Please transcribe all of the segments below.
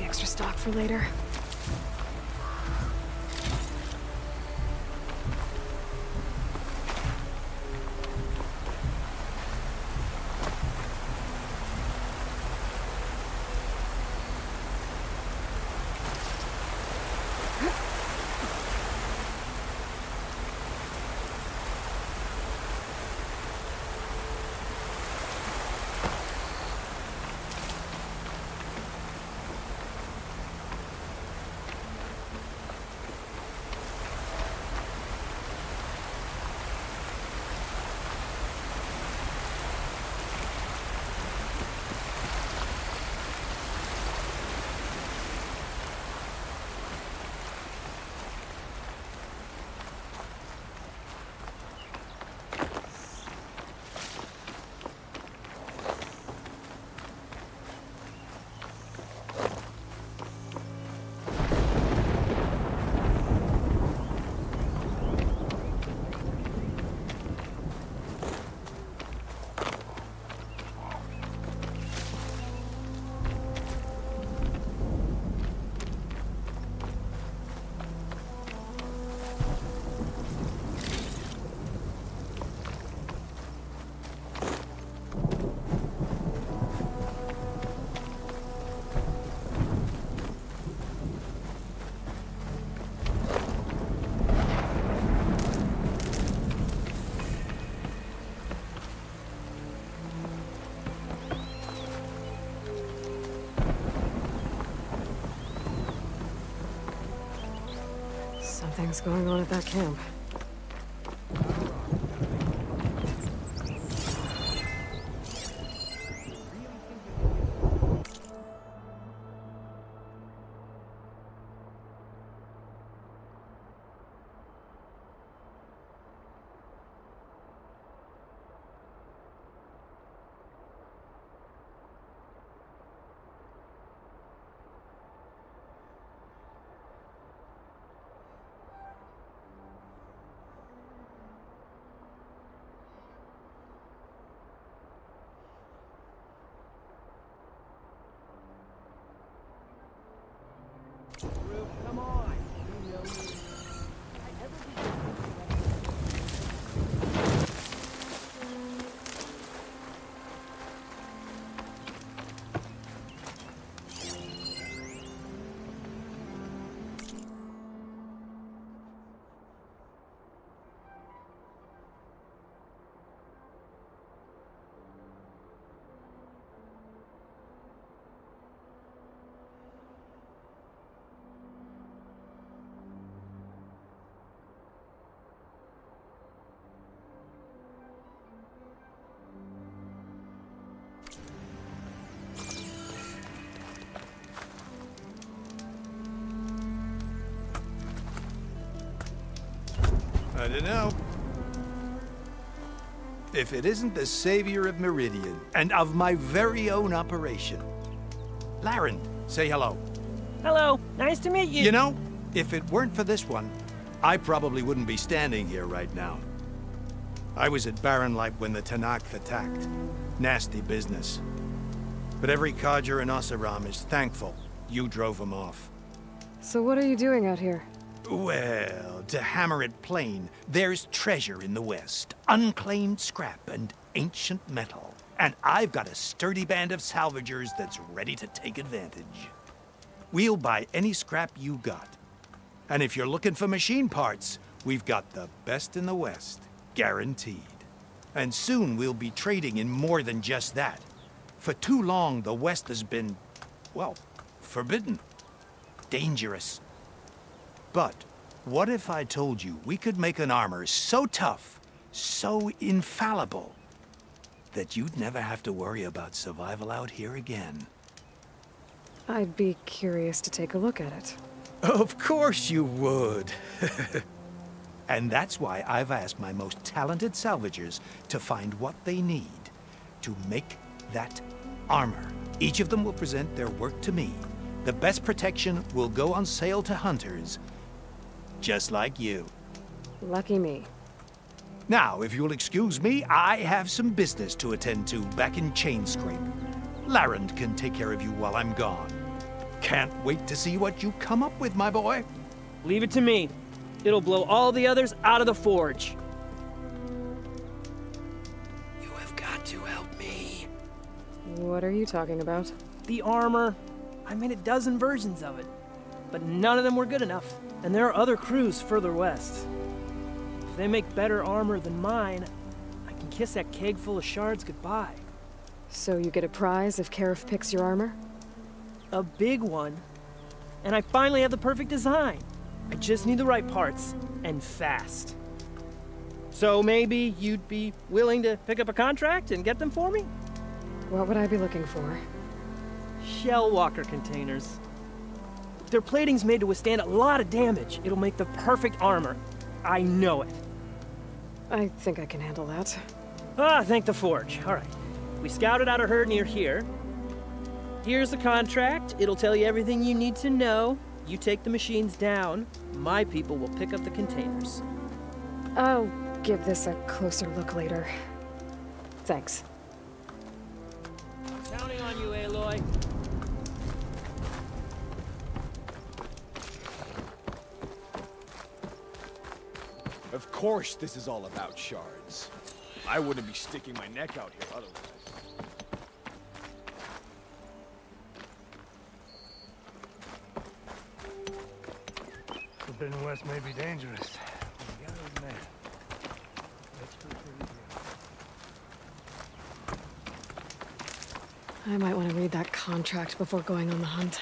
Extra stock for later. Something's going on at that camp. Come on. You know me. I don't know. If it isn't the savior of Meridian, and of my very own operation. Laren, say hello. Hello. Nice to meet you. You know, if it weren't for this one, I probably wouldn't be standing here right now. I was at Barrenlight when the Tenakth attacked. Nasty business. But every codger in Oseram is thankful you drove him off. So what are you doing out here? Well, to hammer it plain, there's treasure in the West. Unclaimed scrap and ancient metal. And I've got a sturdy band of salvagers that's ready to take advantage. We'll buy any scrap you got. And if you're looking for machine parts, we've got the best in the West, guaranteed. And soon we'll be trading in more than just that. For too long, the West has been, well, forbidden. Dangerous. But what if I told you we could make an armor so tough, so infallible, that you'd never have to worry about survival out here again? I'd be curious to take a look at it. Of course you would. And that's why I've asked my most talented salvagers to find what they need to make that armor. Each of them will present their work to me. The best protection will go on sale to hunters, just like you. Lucky me. Now, if you'll excuse me, I have some business to attend to back in Chainscrape. Laren can take care of you while I'm gone. Can't wait to see what you come up with, my boy. Leave it to me. It'll blow all the others out of the forge. You have got to help me. What are you talking about? The armor. I made a dozen versions of it, but none of them were good enough. And there are other crews further west. If they make better armor than mine, I can kiss that keg full of shards goodbye. So you get a prize if Karif picks your armor? A big one. And I finally have the perfect design. I just need the right parts, and fast. So maybe you'd be willing to pick up a contract and get them for me? What would I be looking for? Shellwalker containers. Their plating's made to withstand a lot of damage. It'll make the perfect armor. I know it. I think I can handle that. Ah, thank the forge. All right. We scouted out a herd near here. Here's the contract. It'll tell you everything you need to know. You take the machines down. My people will pick up the containers. I'll give this a closer look later. Thanks. Counting on you, Aloy. Of course this is all about shards. I wouldn't be sticking my neck out here otherwise. Forbidden West may be dangerous. You gotta admit, it's pretty good. I might want to read that contract before going on the hunt.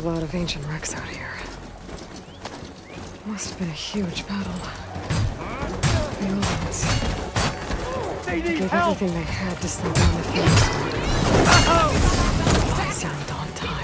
A lot of ancient wrecks out here. Must have been a huge battle. The elements. They gave everything they had to slow down the field. I sound on time.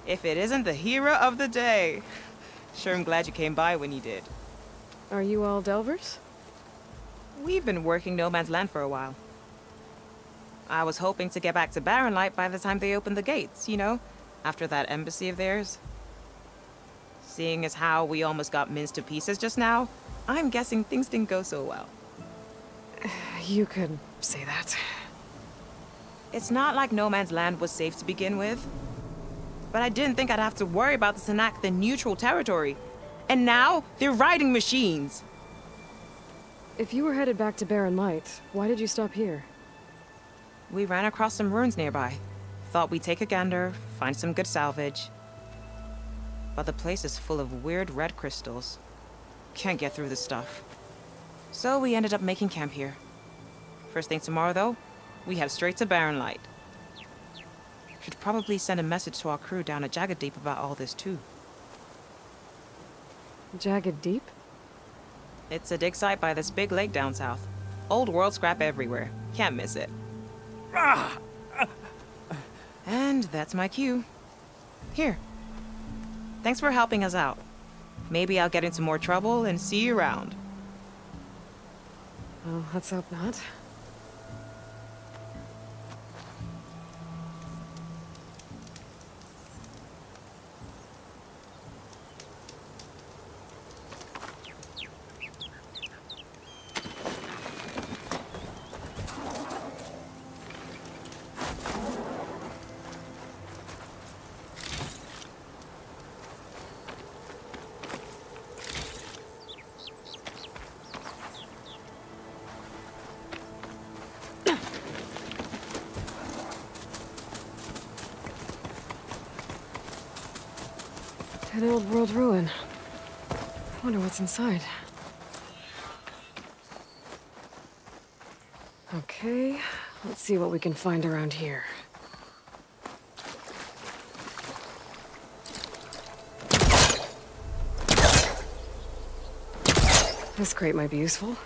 If it isn't the hero of the day. Sure, I'm glad you came by when you did. Are you all Delvers? We've been working No Man's Land for a while. I was hoping to get back to Barren Light by the time they opened the gates, you know? After that embassy of theirs. Seeing as how we almost got minced to pieces just now, I'm guessing things didn't go so well. You could say that. It's not like No Man's Land was safe to begin with. But I didn't think I'd have to worry about the Snack, the neutral territory. And now, they're riding machines. If you were headed back to Barren Light, why did you stop here? We ran across some ruins nearby. Thought we'd take a gander, find some good salvage. But the place is full of weird red crystals. Can't get through the stuff. So we ended up making camp here. First thing tomorrow, though, we head straight to Barren Light. Should probably send a message to our crew down at Jagged Deep about all this, too. Jagged Deep? It's a dig site by this big lake down south. Old world scrap everywhere. Can't miss it. And that's my cue. Here. Thanks for helping us out. Maybe I'll get into more trouble and see you around. Well, let's hope not. An old world ruin. I wonder what's inside. Okay, let's see what we can find around here. This crate might be useful.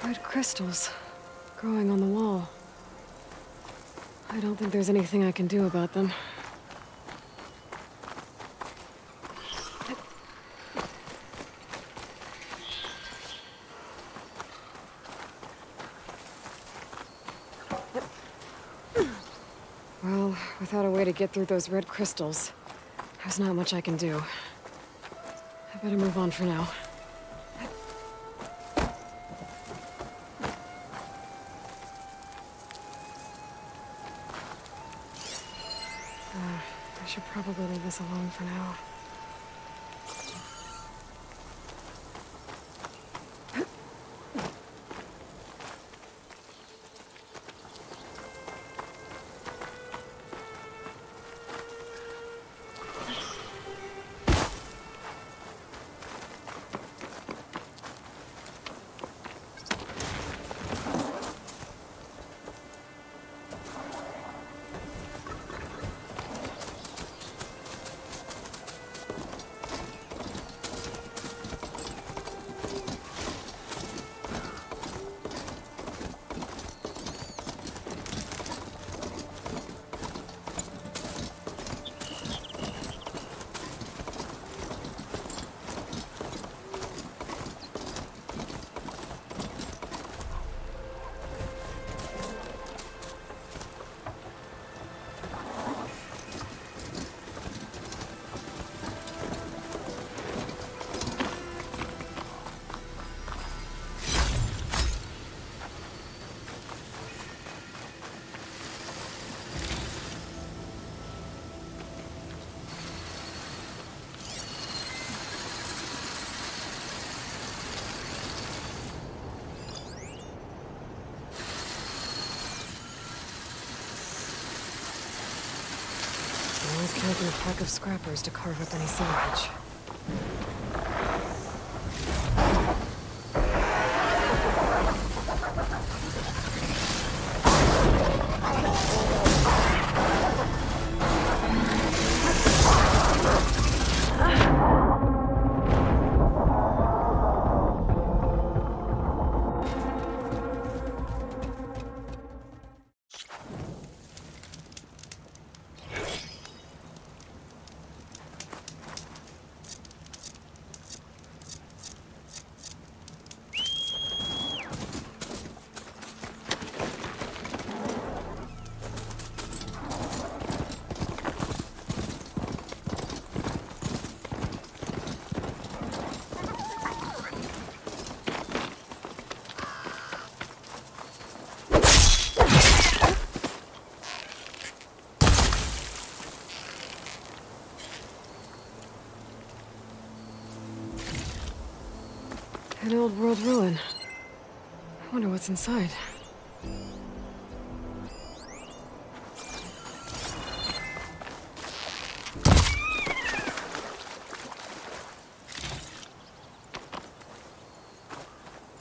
Red crystals growing on the wall. I don't think there's anything I can do about them. Well, without a way to get through those red crystals, there's not much I can do. I better move on for now. I should probably leave this alone for now. can always count on a pack of scrappers to carve up any salvage. An old world ruin. I wonder what's inside.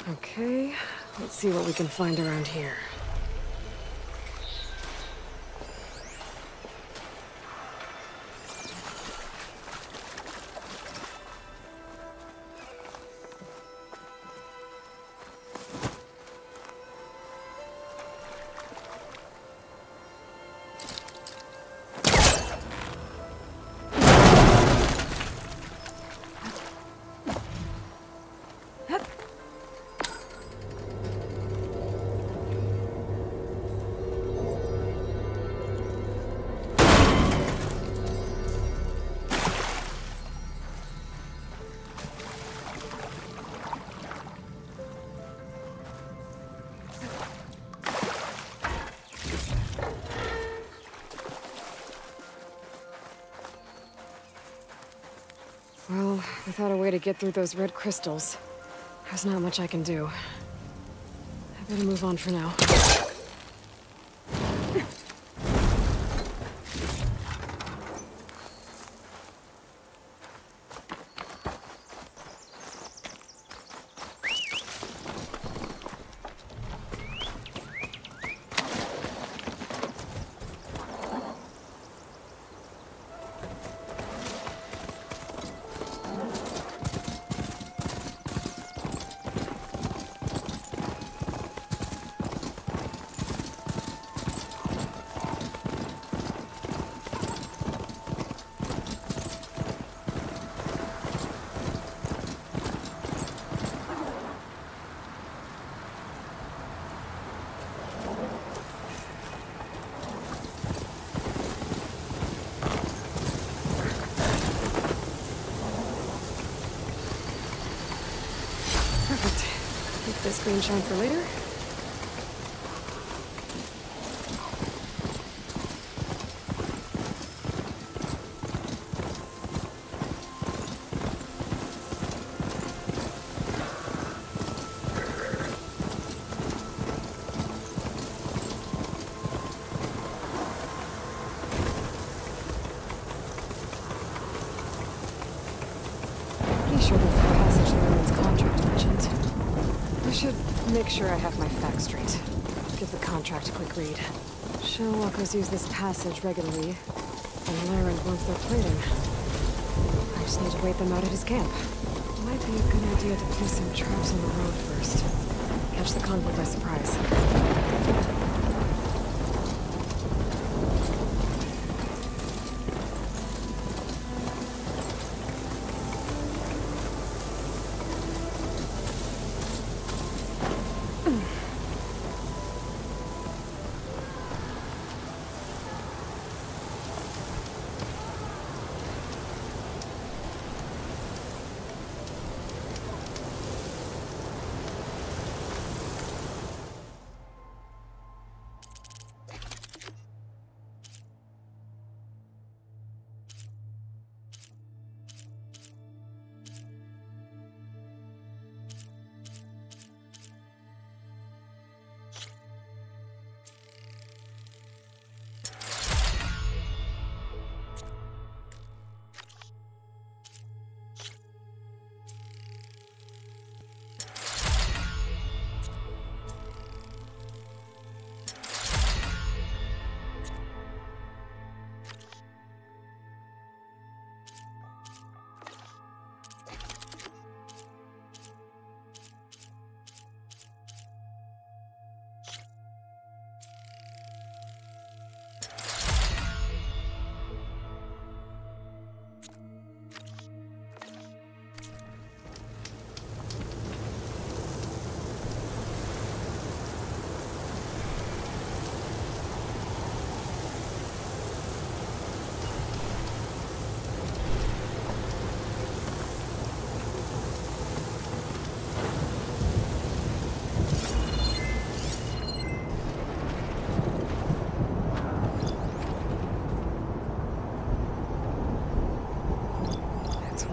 Okay, let's see what we can find around here. Well, without a way to get through those red crystals, there's not much I can do. I better move on for now. Perfect. Keep this green shine for later. Pretty sure that's the passage the women's contract mentioned. I should make sure I have my facts straight. Give the contract a quick read. Shellwalkers use this passage regularly, and Larend wants their plating. I just need to wait them out at his camp. Might be a good idea to place some traps on the road first. Catch the convoy by surprise.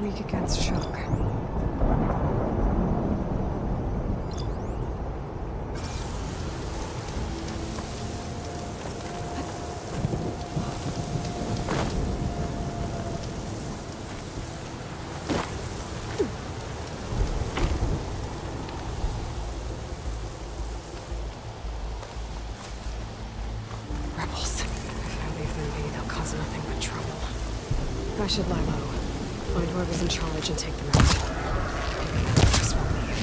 weak against shock. Rebels. If I leave them be, they'll cause nothing but trouble. I should lie low. Find whoever's in charge and take them out. Maybe the rest won't leave.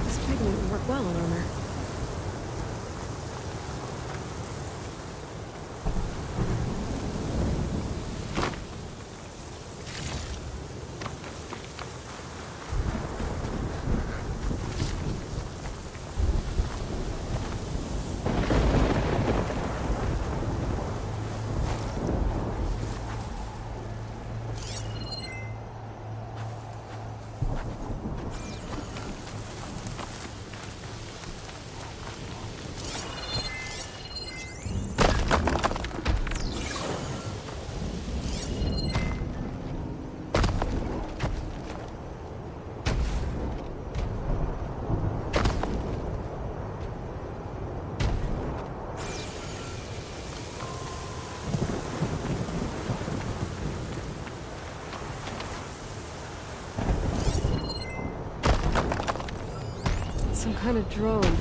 This pigment would work well on armor. Some kind of drone.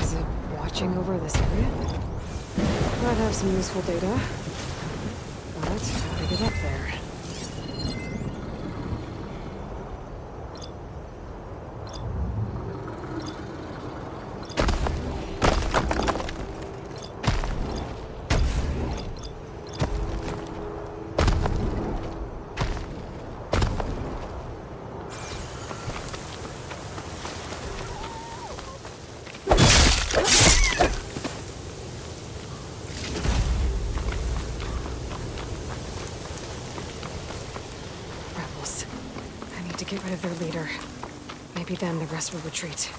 Is it watching over this area? Might have some useful data. But how to get up there? To get rid of their leader. Maybe then the rest will retreat.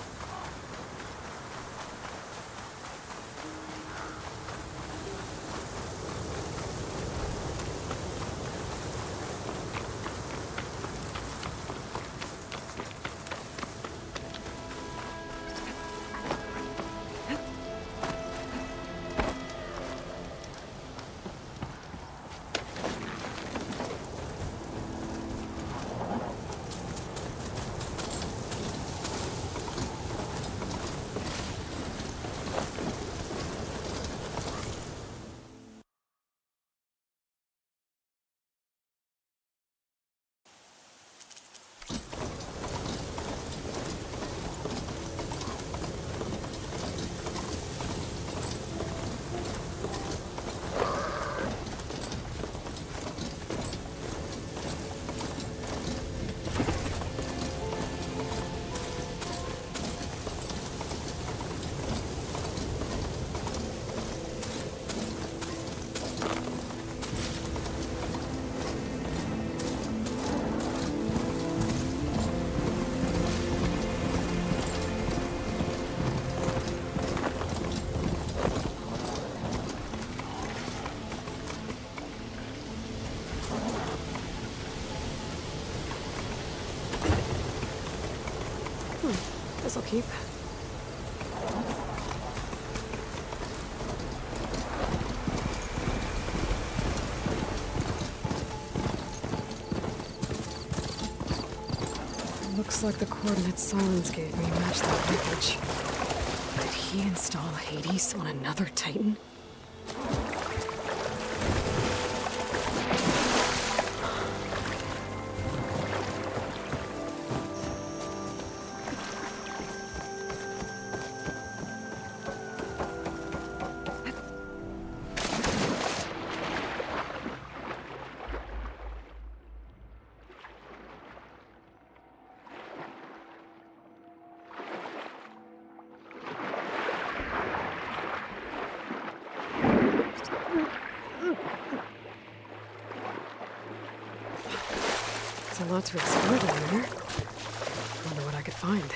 This'll keep. Looks like the coordinates Silence gave me match that wreckage. Did he install Hades on another Titan? There's a lot to explore down there. Wonder what I could find.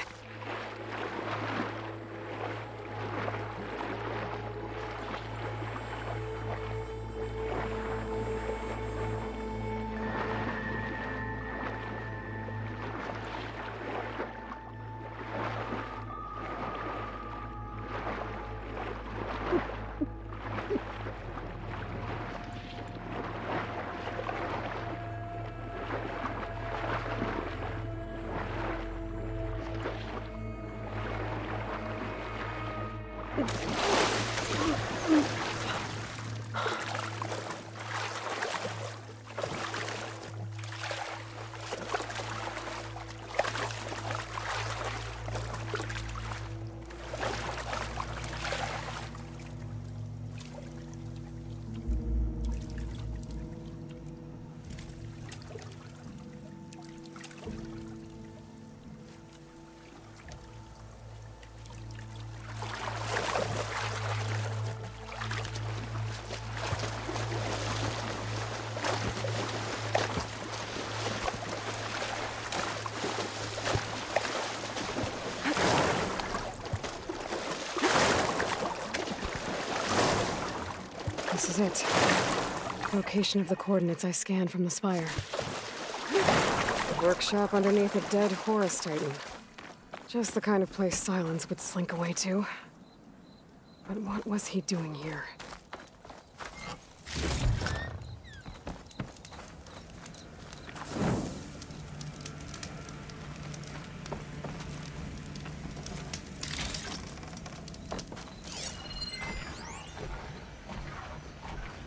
This is it. Location of the coordinates I scanned from the spire. Workshop underneath a dead forest titan. Just the kind of place Silence would slink away to. But what was he doing here?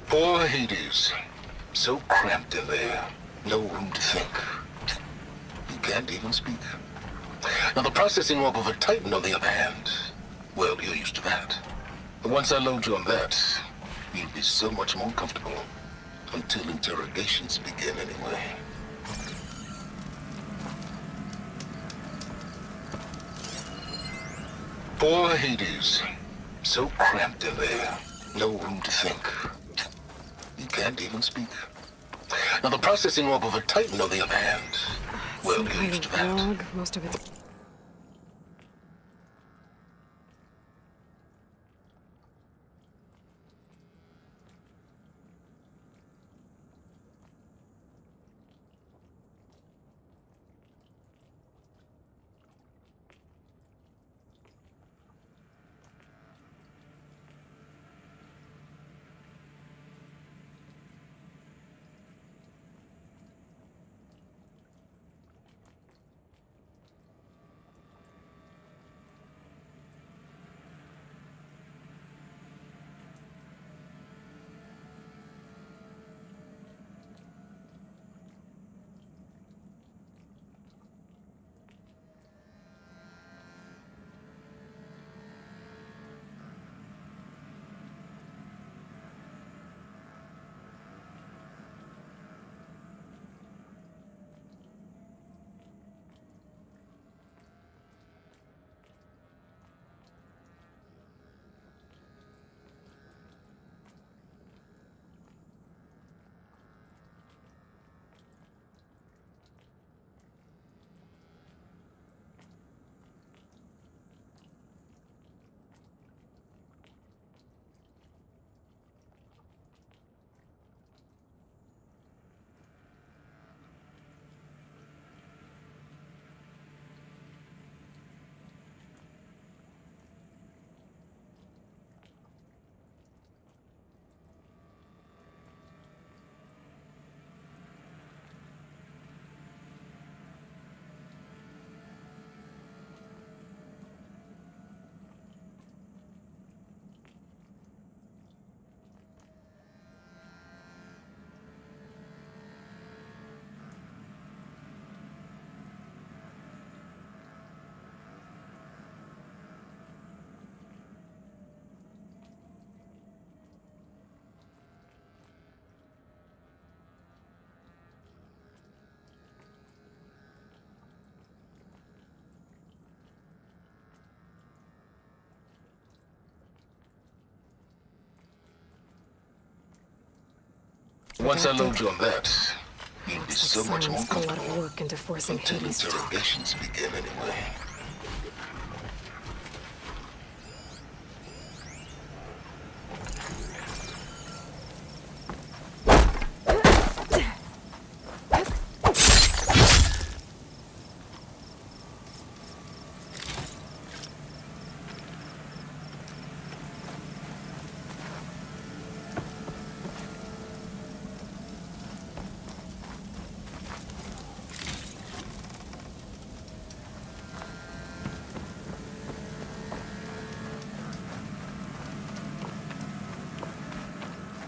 Poor Hades. So cramped in there. No room to think. You can't even speak. Now the processing orb of a Titan, on the other hand, well, you're used to that. But once I load you on that, you'll be so much more comfortable. Until interrogations begin, anyway. Poor Hades. So cramped in there. No room to think. You can't even speak. Now the processing orb of a Titan, on the other hand, well, you're used to that. Log, most of it's... Once I load you on that, you'll be so much more Silence put a lot of comfortable. work into forcing Until Hades to talk. interrogations begin, anyway.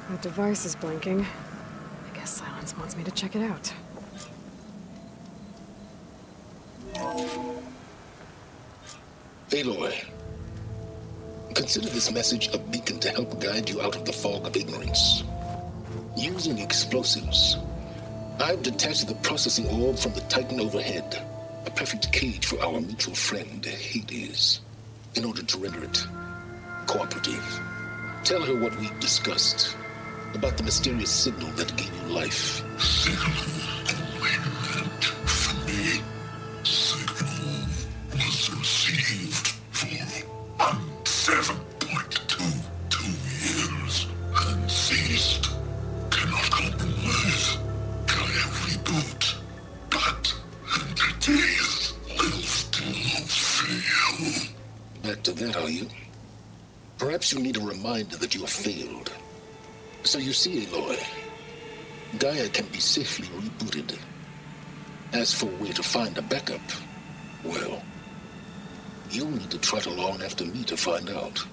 That device is blinking. I guess Silence wants me to check it out. Aloy, consider this message a beacon to help guide you out of the fog of ignorance. Using explosives, I've detached the processing orb from the Titan overhead, a perfect cage for our mutual friend, Hades, in order to render it cooperative. Tell her what we've discussed about the mysterious signal that gave you life. Signal only meant for me. Signal was received for 7.22 years and ceased. Cannot compromise. Gaia reboot. But entities will still fail. Back to that, are you? Perhaps you need a reminder that you have failed. So you see, Aloy, Gaia can be safely rebooted. As for where to find a backup, well, you'll need to trot along after me to find out.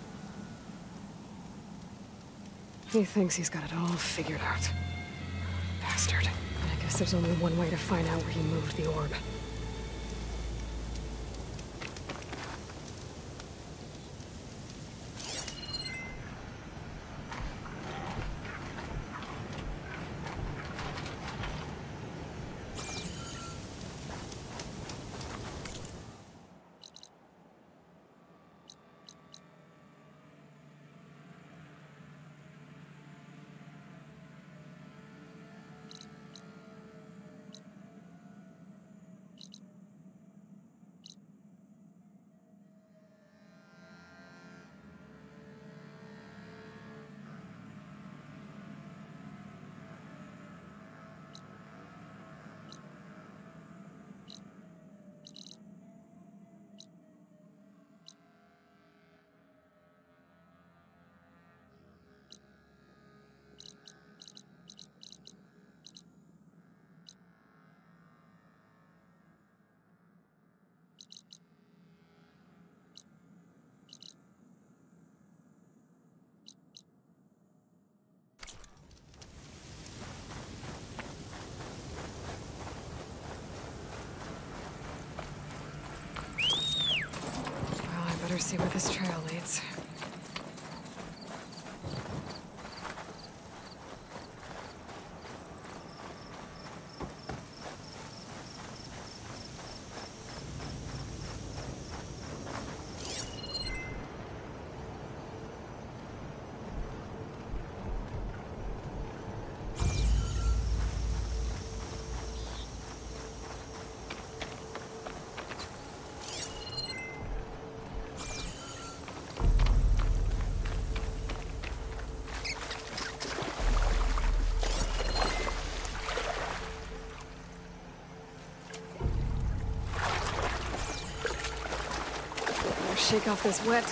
He thinks he's got it all figured out. Bastard. And I guess there's only one way to find out where he moved the orb. Better see where this trail leads. Shake off this wet.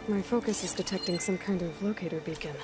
My focus is detecting some kind of locator beacon.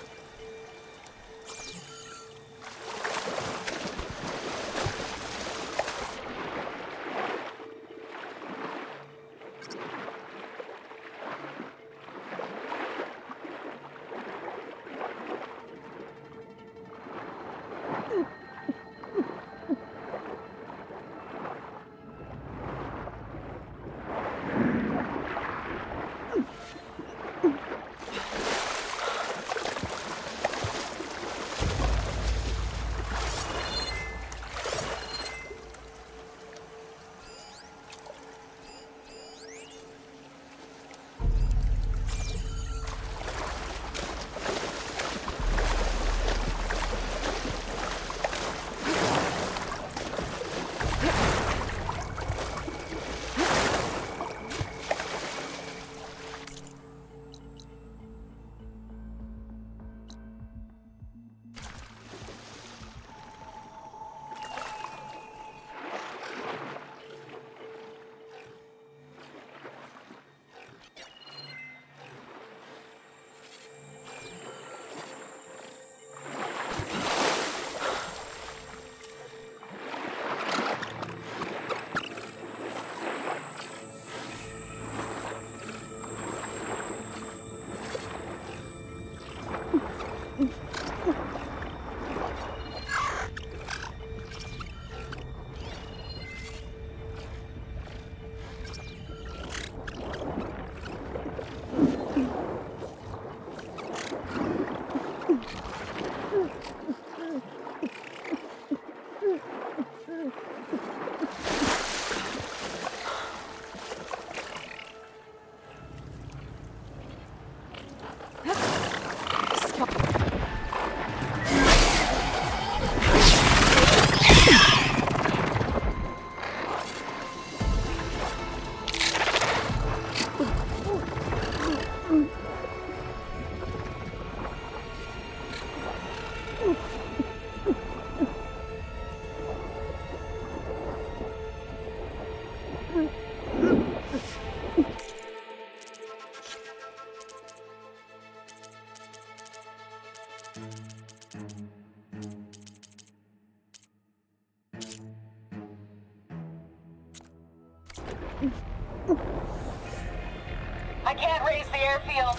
I can't raise the airfield.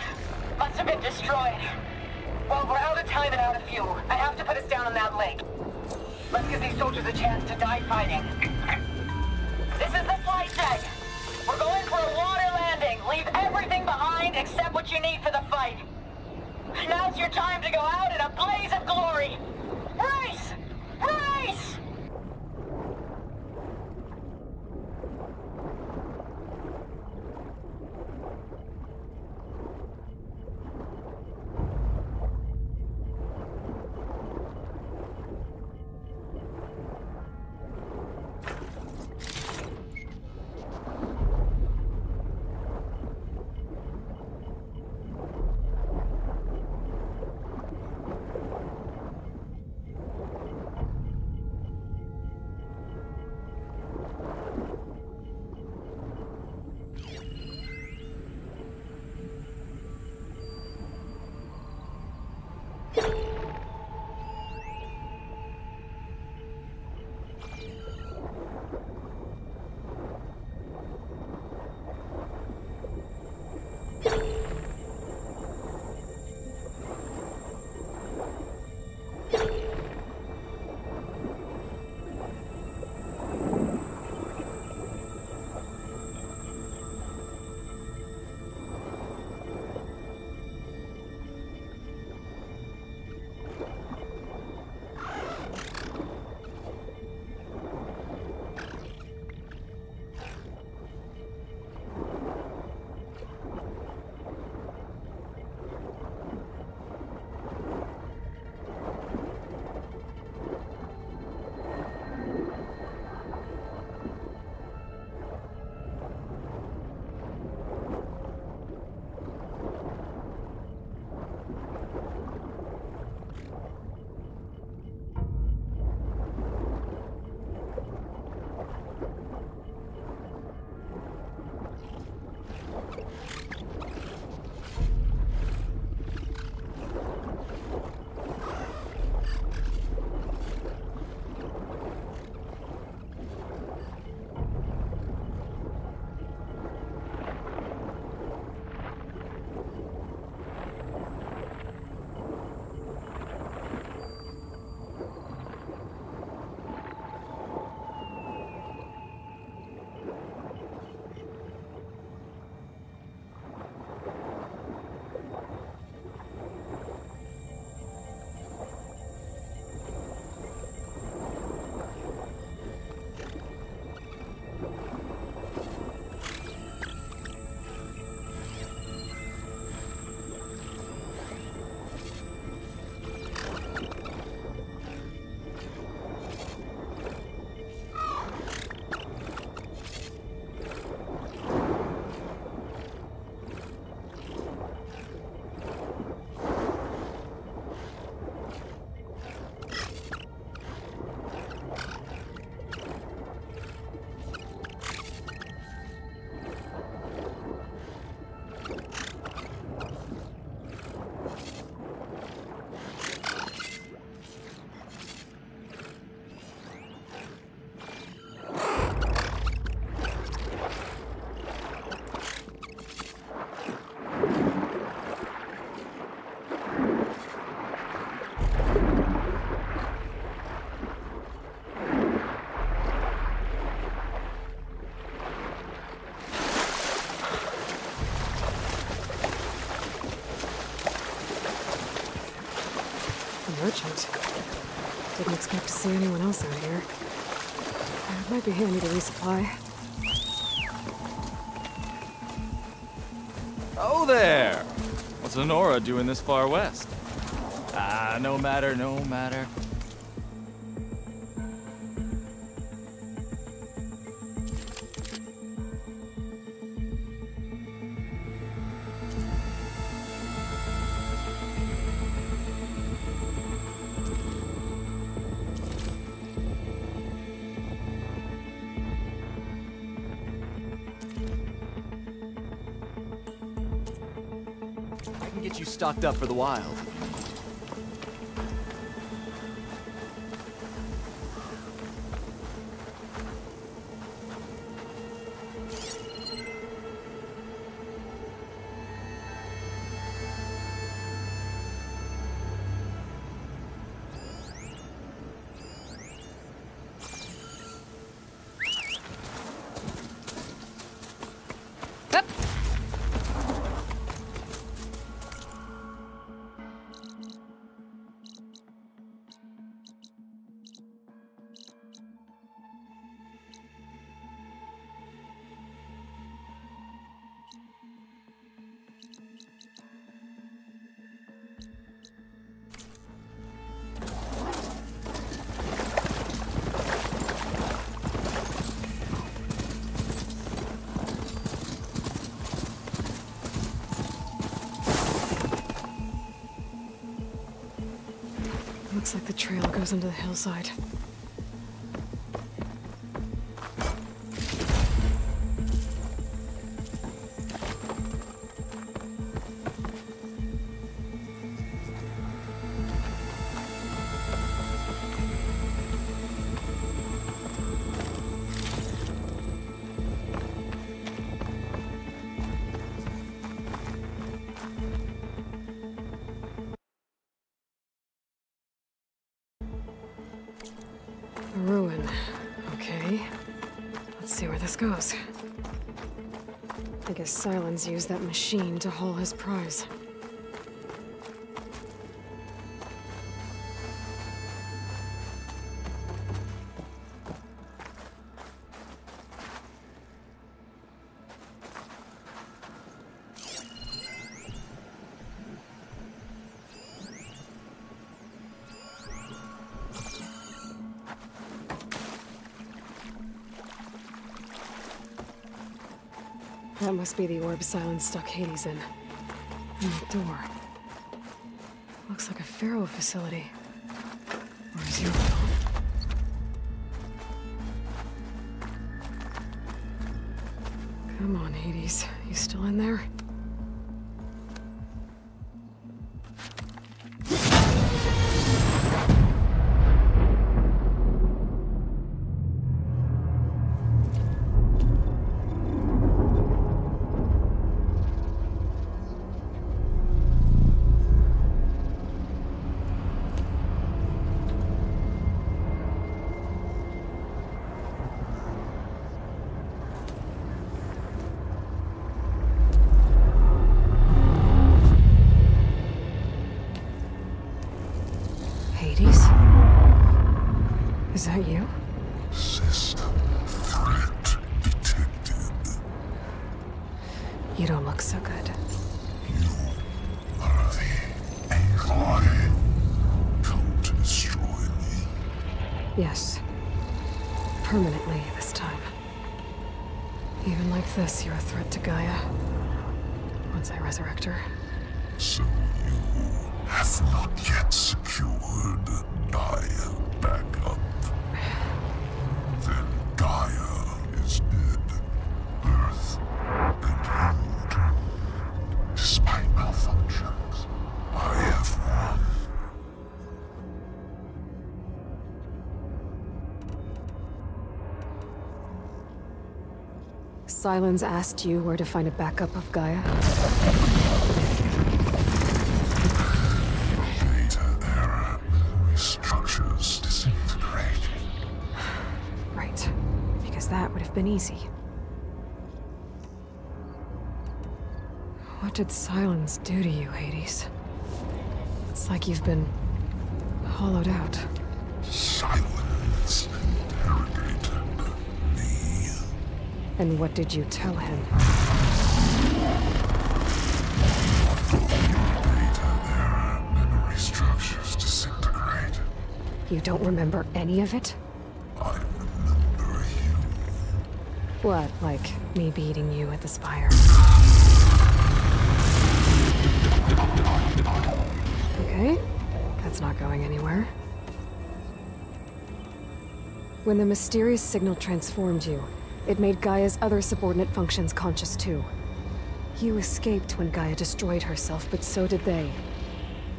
Must have been destroyed. Well, we're out of time and out of fuel. I have to put us down on that lake. Let's give these soldiers a chance to die fighting. This is the flight deck. We're going for a water landing. Leave everything behind except what you need for the fight. Now's your time to go out in a blaze of glory. Race! Race! Merchant. Didn't expect to see anyone else out here. It might be handy to resupply. Oh there! What's Honora doing this far west? Ah, no matter, no matter. I can get you stocked up for the wild. Looks like the trail goes into the hillside. A ruin. Okay. Let's see where this goes. I guess Sylens used that machine to haul his prize. That must be the orb Sylens stuck Hades in. And the door. Looks like a Pharaoh facility. Or is he alone? Come on, Hades. You still in there? Hades? Is that you? System threat detected. You don't look so good. You are the Aloy. Come to destroy me. Yes. Permanently this time. Even like this, you're a threat to Gaia. Once I resurrect her. So you have not yet secured Gaia back up. Then Gaia is dead. Earth and you too. Despite malfunctions, I have won. Sylens asked you where to find a backup of Gaia? Data error. Structures disintegrated. Right. Because that would have been easy. What did Sylens do to you, Hades? It's like you've been hollowed out. Silence interrogated. And what did you tell him? Data, memory structures disintegrate. You don't remember any of it? I remember you. What, like me beating you at the Spire? Okay, that's not going anywhere. When the mysterious signal transformed you, it made Gaia's other subordinate functions conscious too. You escaped when Gaia destroyed herself, but so did they.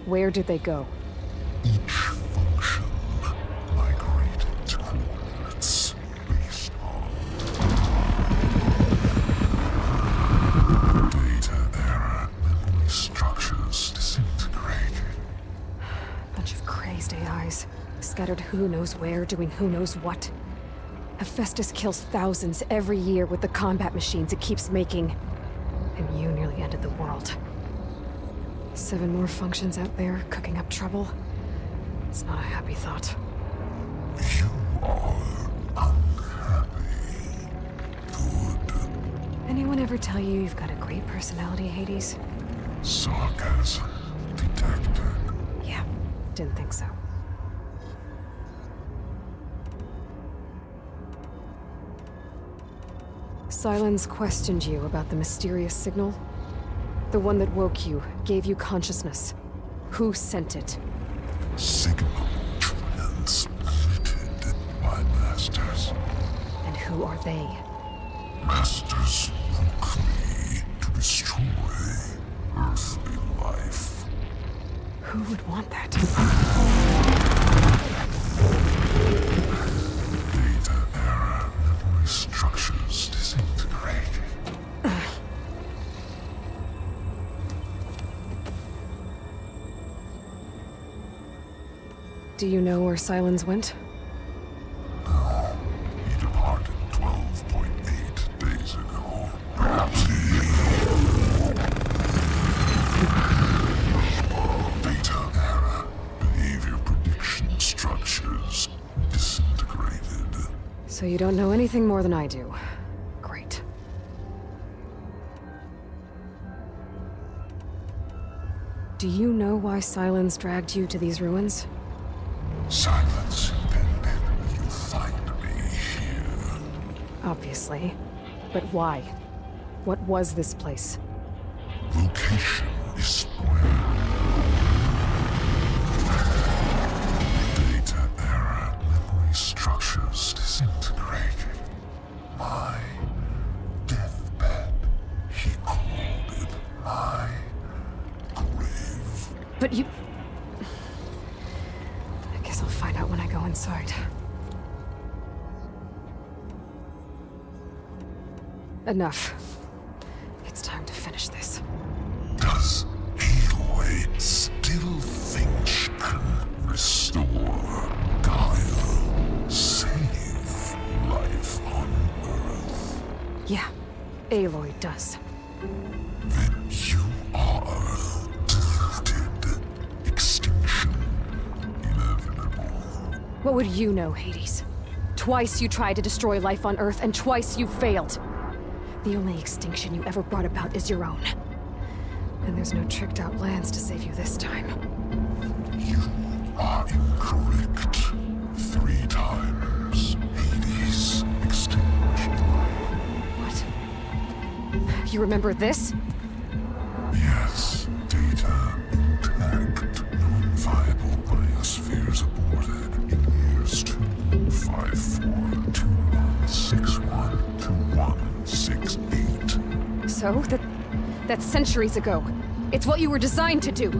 Where did they go? Each function migrated to coordinates based on data error, memory structures disintegrated. Bunch of crazed AIs, scattered who knows where, doing who knows what. Hephaestus kills thousands every year with the combat machines it keeps making. And you nearly ended the world. 7 more functions out there, cooking up trouble. It's not a happy thought. You are unhappy. Good. Anyone ever tell you you've got a great personality, Hades? Sarcasm detected. Yeah, didn't think so. Sylens questioned you about the mysterious signal? The one that woke you, gave you consciousness. Who sent it? Signal transmitted by masters. And who are they? Masters woke me to destroy earthly life. Who would want that? Data error, memory structures disintegrated. Do you know where Sylens went? No. He departed 12.8 days ago. Perhaps he... Data error, behavior prediction structures disintegrated. So you don't know anything more than I do. Great. Do you know why Sylens dragged you to these ruins? Silence impended. You find me here. Obviously. But why? What was this place? Location is spoiled. Data error, memory structures disintegrated. My deathbed. He called it my grave. But you... I guess I'll find out when I go inside. Enough. It's time to finish this. Does Aloy still think she can restore Gaia? Save life on Earth? Yeah, Aloy does. Then you are deluded. Extinction inevitable. What would you know, Hades? Twice you tried to destroy life on Earth, and twice you failed. The only extinction you ever brought about is your own. And there's no tricked-out lands to save you this time. You are incorrect. 3 times. Hades extinguished life. What? You remember this? Yes. Data intact. Non-viable biospheres aborted in years 254, 2161, 2168. So? That's centuries ago. It's what you were designed to do.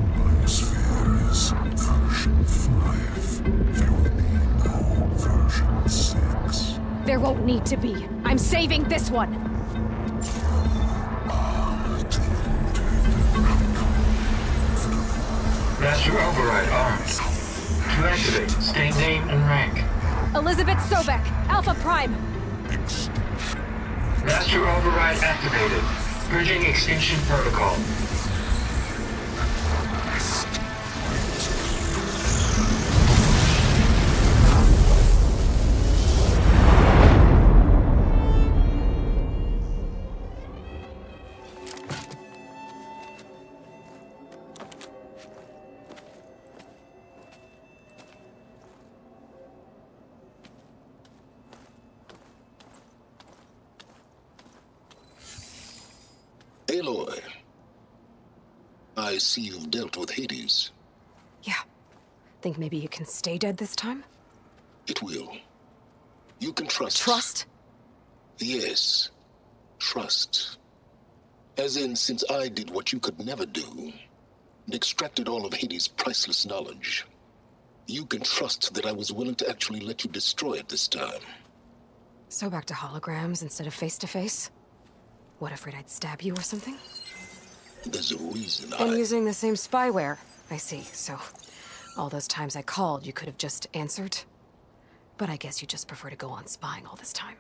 Biosphere is version 5. There will be no version 6. There won't need to be. I'm saving this one! Master Override armed. To activate, state name and rank. Elizabeth Sobek, Alpha Prime! Master Override activated. Bridging extinction protocol. Aloy, I see you've dealt with Hades. Yeah. Think maybe it can stay dead this time? It will. You can trust. Trust? Yes. Trust. As in, since I did what you could never do, and extracted all of Hades' priceless knowledge, you can trust that I was willing to actually let you destroy it this time. So back to holograms instead of face-to-face? What, afraid I'd stab you or something? There's a reason And using the same spyware. I see, so all those times I called, you could have just answered? But I guess you just prefer to go on spying all this time.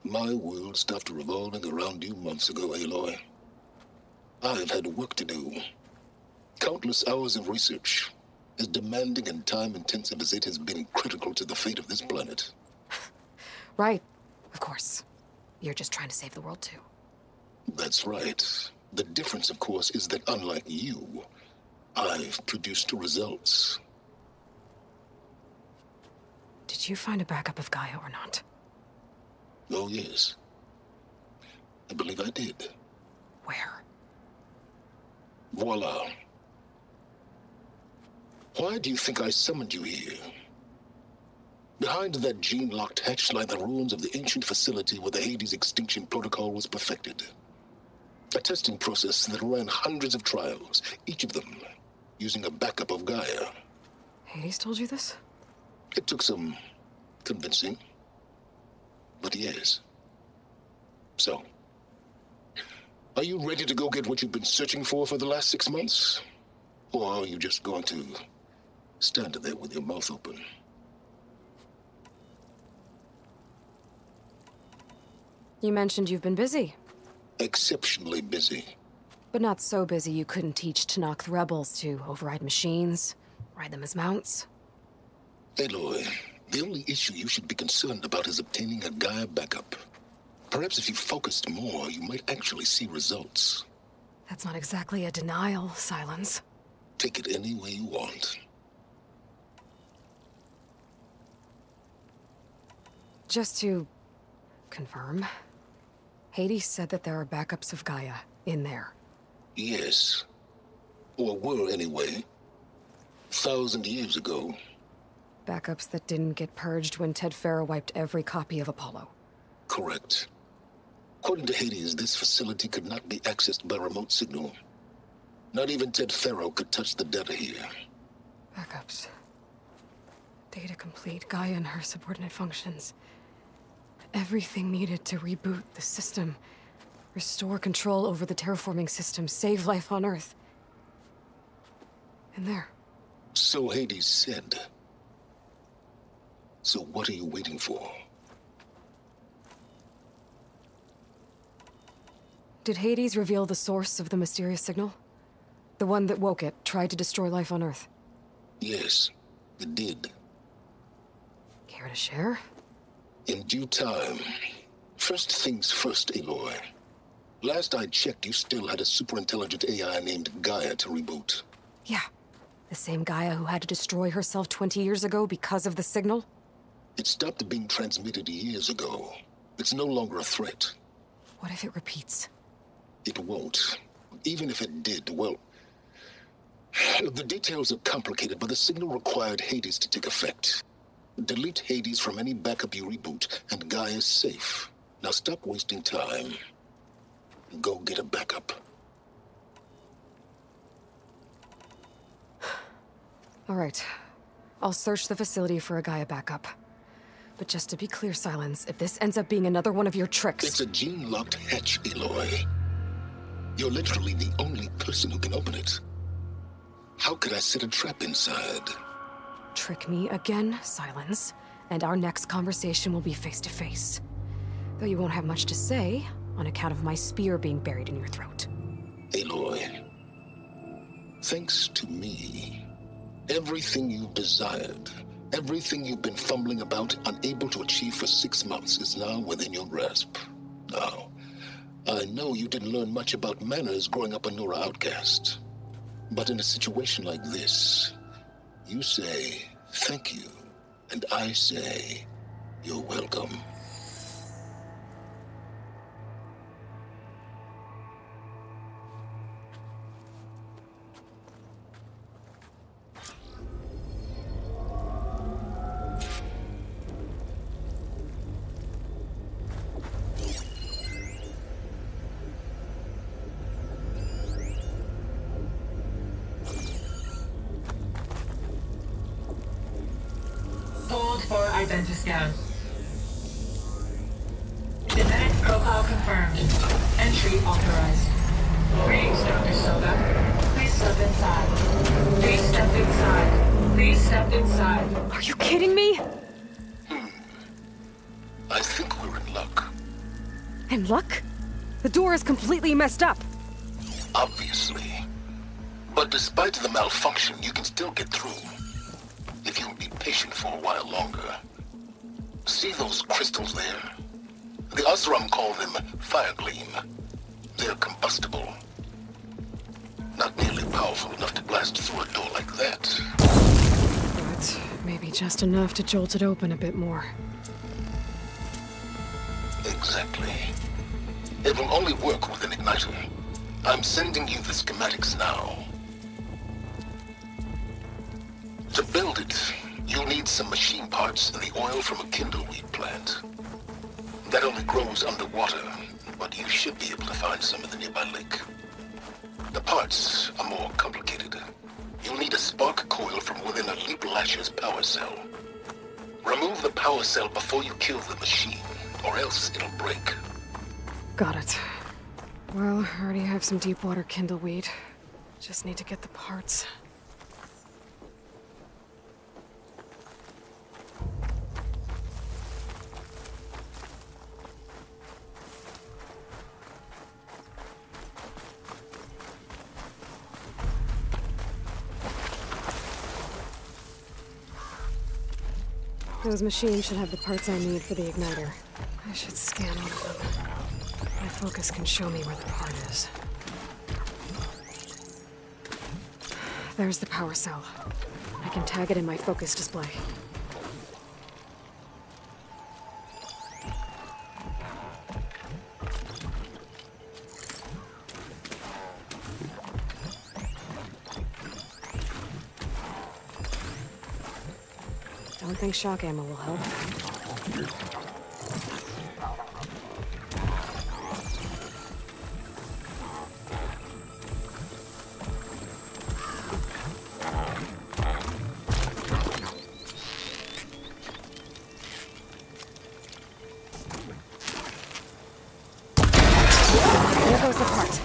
My world stopped revolving around you months ago, Aloy. I've had work to do. Countless hours of research, as demanding and time-intensive as it has been critical to the fate of this planet. Right, of course. You're just trying to save the world too. That's right. The difference, of course, is that unlike you, I've produced results. Did you find a backup of Gaia or not? Oh, yes. I believe I did. Where? Voila. Why do you think I summoned you here? Behind that gene-locked hatch lie the ruins of the ancient facility where the Hades extinction protocol was perfected. A testing process that ran hundreds of trials, each of them using a backup of Gaia. Hades told you this? It took some convincing, but yes. So, are you ready to go get what you've been searching for the last 6 months? Or are you just going to stand there with your mouth open? You mentioned you've been busy. Exceptionally busy. But not so busy you couldn't teach Tenakth rebels to override machines, ride them as mounts. Aloy, the only issue you should be concerned about is obtaining a Gaia backup. Perhaps if you focused more, you might actually see results. That's not exactly a denial, Silence. Take it any way you want. Just to confirm, Hades said that there are backups of Gaia in there. Yes. Or were, anyway. 1,000 years ago. Backups that didn't get purged when Ted Faro wiped every copy of Apollo. Correct. According to Hades, this facility could not be accessed by remote signal. Not even Ted Faro could touch the data here. Backups. Data complete, Gaia and her subordinate functions. Everything needed to reboot the system. Restore control over the terraforming system, save life on Earth. And there. So Hades said. So what are you waiting for? Did Hades reveal the source of the mysterious signal? The one that woke it, tried to destroy life on Earth? Yes, it did. Care to share? In due time. First things first, Aloy. Last I checked, you still had a super-intelligent AI named Gaia to reboot. Yeah. The same Gaia who had to destroy herself 20 years ago because of the signal? It stopped being transmitted years ago. It's no longer a threat. What if it repeats? It won't. Even if it did, well... The details are complicated, but the signal required Hades to take effect. Delete Hades from any backup you reboot, and Gaia's safe. Now stop wasting time. Go get a backup. All right. I'll search the facility for a Gaia backup. But just to be clear, Silence, if this ends up being another one of your tricks... It's a gene-locked hatch, Aloy. You're literally the only person who can open it. How could I set a trap inside? Trick me again, Silence, and our next conversation will be face-to-face. Though you won't have much to say, on account of my spear being buried in your throat. Aloy, thanks to me, everything you've desired, everything you've been fumbling about, unable to achieve for 6 months, is now within your grasp. Now, I know you didn't learn much about manners growing up a Nora outcast. But in a situation like this, you say, thank you, and I say, you're welcome. enter scan. Genetic profile confirmed. Entry authorized. Greetings, Dr. Soga. Please step inside. Please step inside. Please step inside. Are you kidding me? I think we're in luck. In luck? The door is completely messed up. Obviously. But despite the malfunction, you can still get through. If you'll be patient for a while longer. See those crystals there? The Osram call them fire gleam. They're combustible. Not nearly powerful enough to blast through a door like that. But maybe just enough to jolt it open a bit more. Exactly. It will only work with an igniter. I'm sending you the schematics now. To build it, you'll need some machine parts and the oil from a kindleweed plant. That only grows underwater, but you should be able to find some in the nearby lake. The parts are more complicated. You'll need a spark coil from within a Leap Lasher's power cell. Remove the power cell before you kill the machine, or else it'll break. Got it. Well, I already have some deep water kindleweed. Just need to get the parts. Those machines should have the parts I need for the igniter. I should scan one of them. My focus can show me where the part is. There's the power cell. I can tag it in my focus display. Don't think shock ammo will help. There goes the part.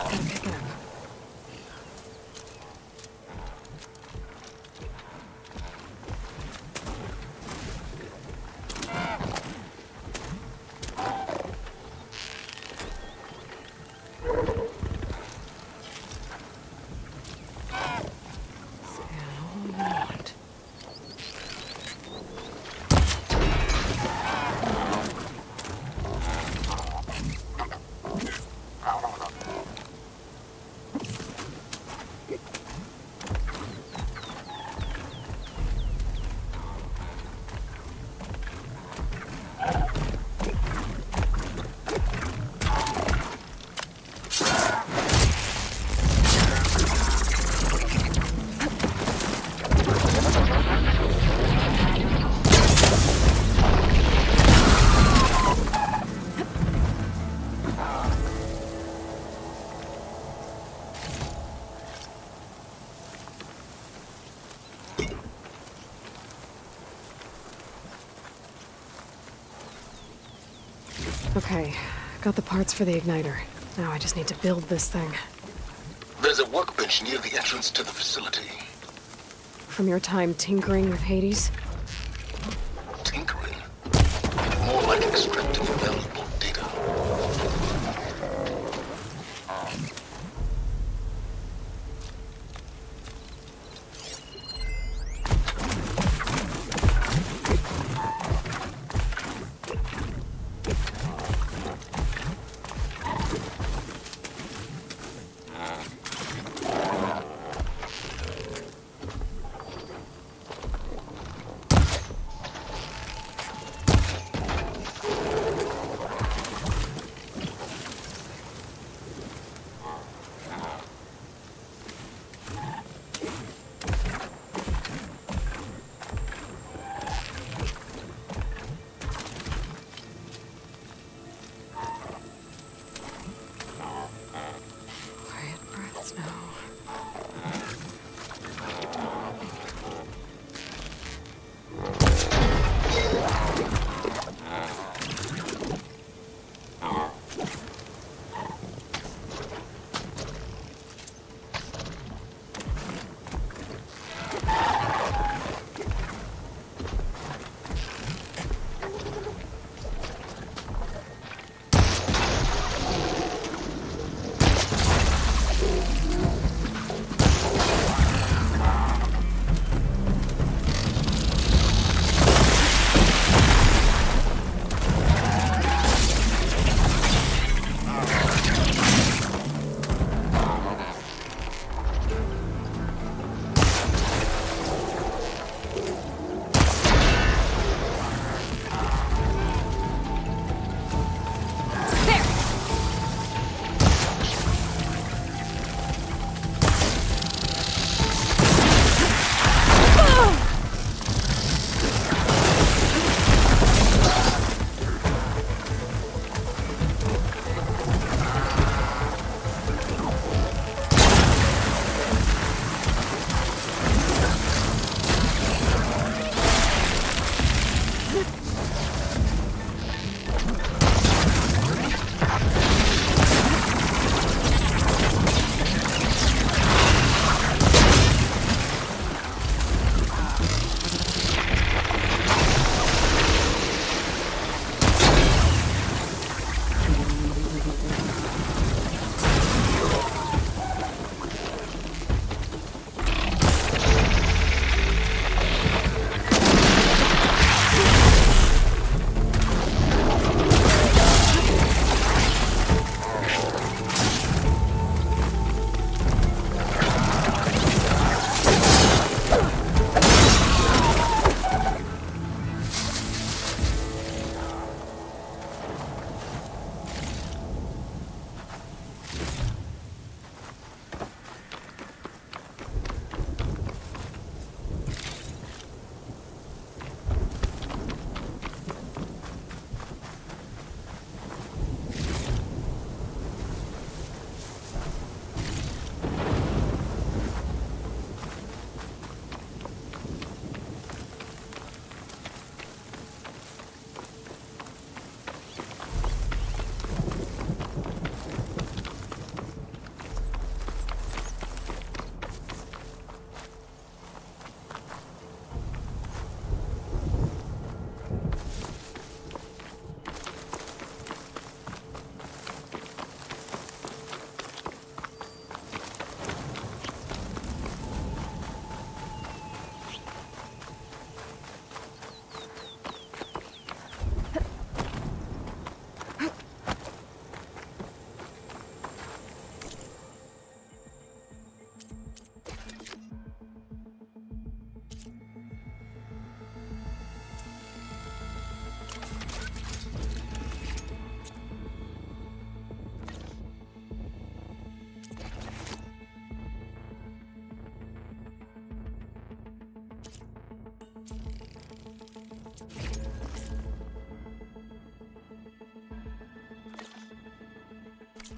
Pick it up. Okay, got the parts for the igniter. Now I just need to build this thing. There's a workbench near the entrance to the facility. From your time tinkering with Hades? Tinkering? More like extracting valuable data.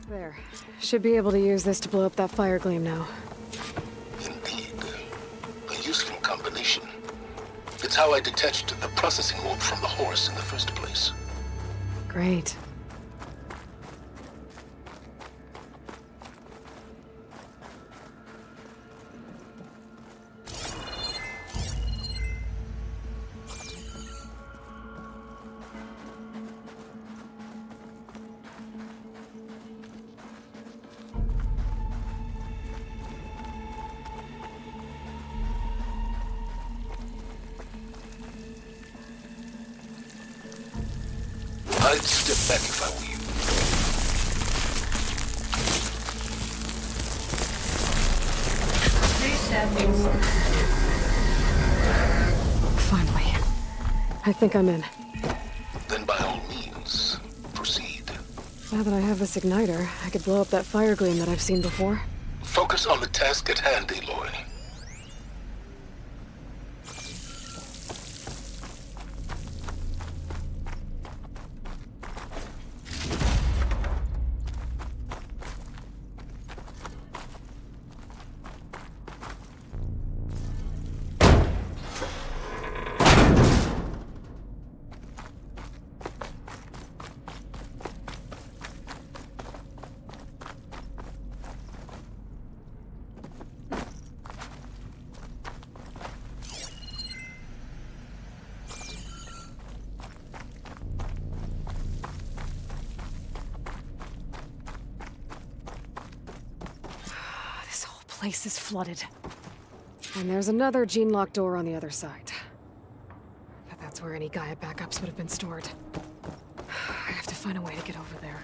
There. Should be able to use this to blow up that fire gleam now. Indeed. A useful combination. It's how I detached the processing orb from the horse in the first place. Great. I'd step back if I were you. Finally. I think I'm in. Then by all means, proceed. Now that I have this igniter, I could blow up that fire gleam that I've seen before. Focus on the task at hand, Aloy. Place is flooded. And there's another gene-locked door on the other side. But that's where any Gaia backups would have been stored. I have to find a way to get over there.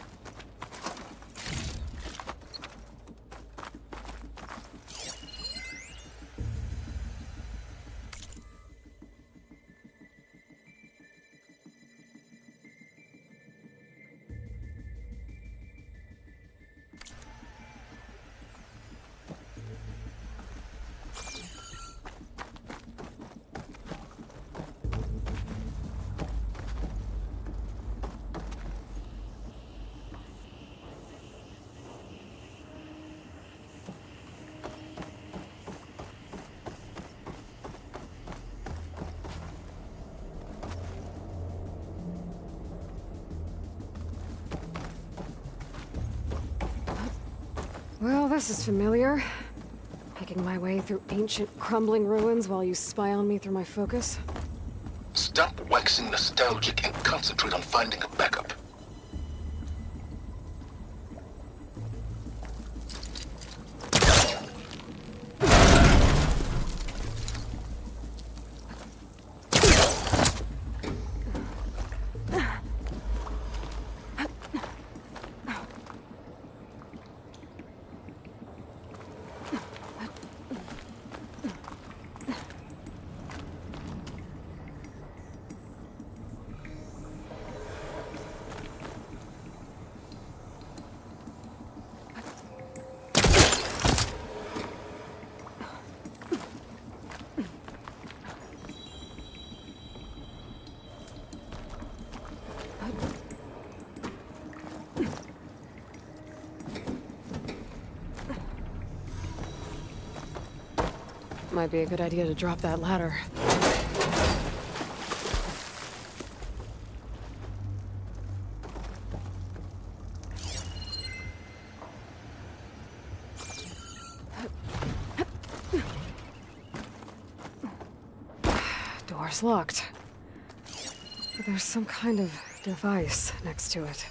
Well, this is familiar. Making my way through ancient, crumbling ruins while you spy on me through my focus. Stop waxing nostalgic and concentrate on finding a backup. Might be a good idea to drop that ladder. Door's locked. But there's some kind of device next to it.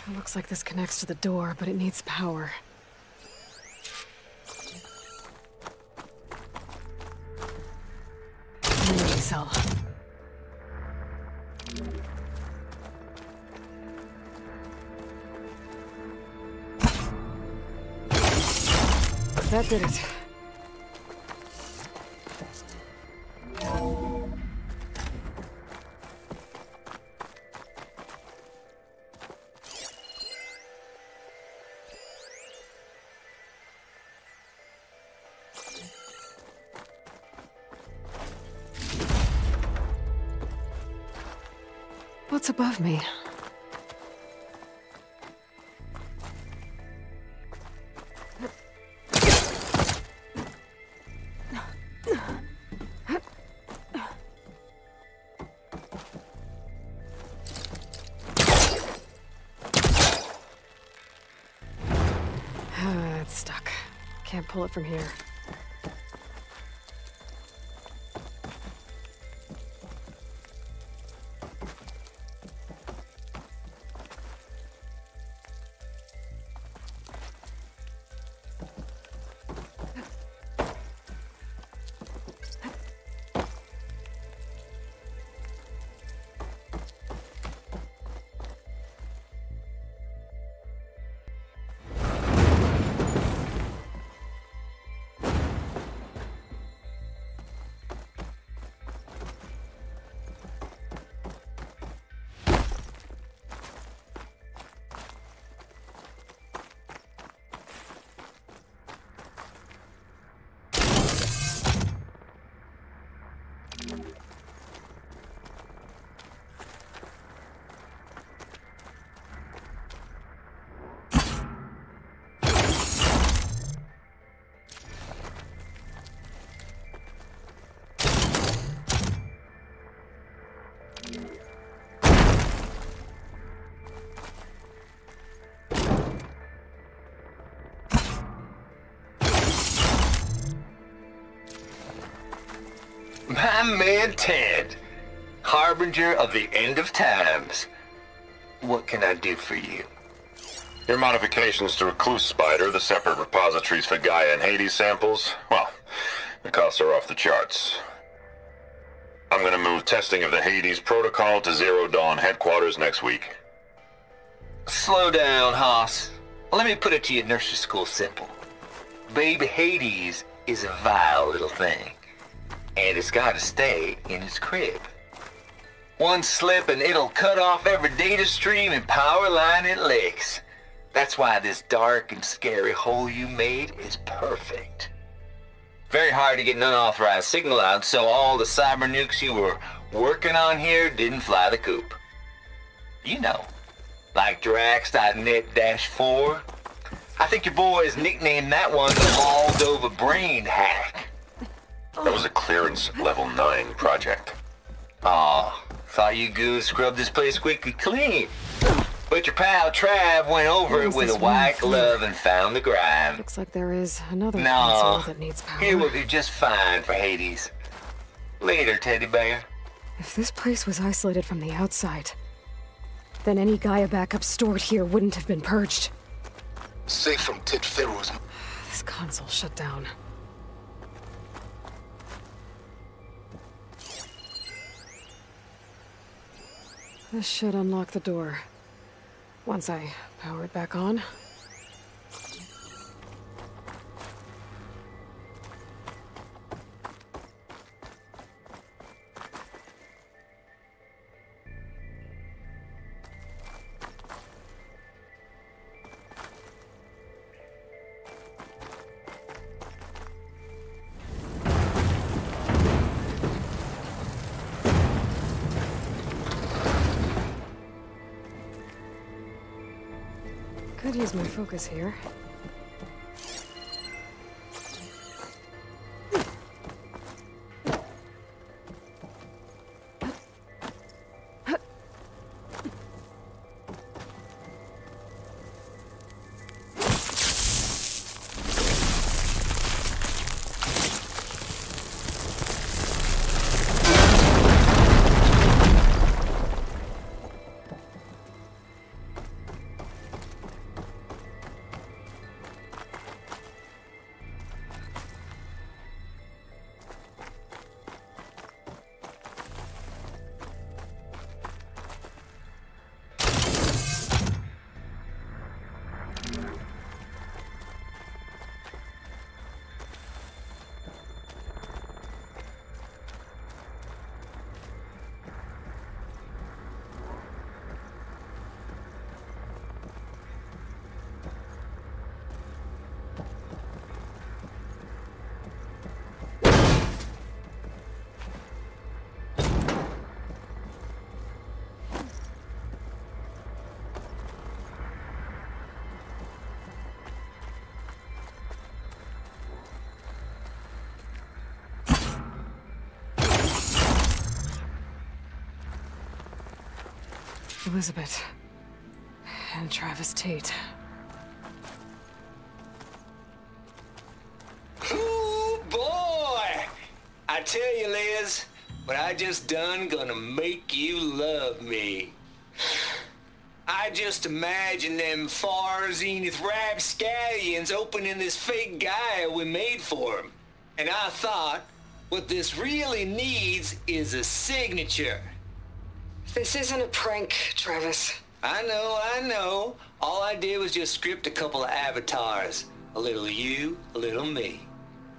It looks like this connects to the door, but it needs power. Energy cell. That did it. What's above me? Can't pull it from here. My man Ted, harbinger of the end of times. What can I do for you? Your modifications to Recluse Spider, the separate repositories for Gaia and Hades samples, well, the costs are off the charts. I'm gonna move testing of the Hades protocol to Zero Dawn headquarters next week. Slow down, Haas. Let me put it to you nursery school simple. Baby Hades is a vile little thing, and it's gotta stay in its crib. One slip and it'll cut off every data stream and power line it licks. That's why this dark and scary hole you made is perfect. Very hard to get an unauthorized signal out, so all the cyber nukes you were working on here didn't fly the coop. You know, like Drax.net-4. I think your boys nicknamed that one the Moldova Brain Hack. That was a clearance level 9 project. Aw, thought you goons scrubbed this place squeaky clean. But your pal Trav went over it with a white glove and found the grime. Looks like there is another No, console that needs power. Here will be just fine for Hades. Later, teddy bear. If this place was isolated from the outside, then any Gaia backup stored here wouldn't have been purged. Safe from Tit Pharaoh's. This console shut down. This should unlock the door. Once I power it back on. Could use my focus here. Elizabeth and Travis Tate. tell you, Liz, what I just done gonna make you love me. I just imagine them Far Zenith rapscallions opening this fake Gaia we made for them. And I thought, what this really needs is a signature. This isn't a prank, Travis. I know. All I did was just script a couple of avatars. A little you, a little me.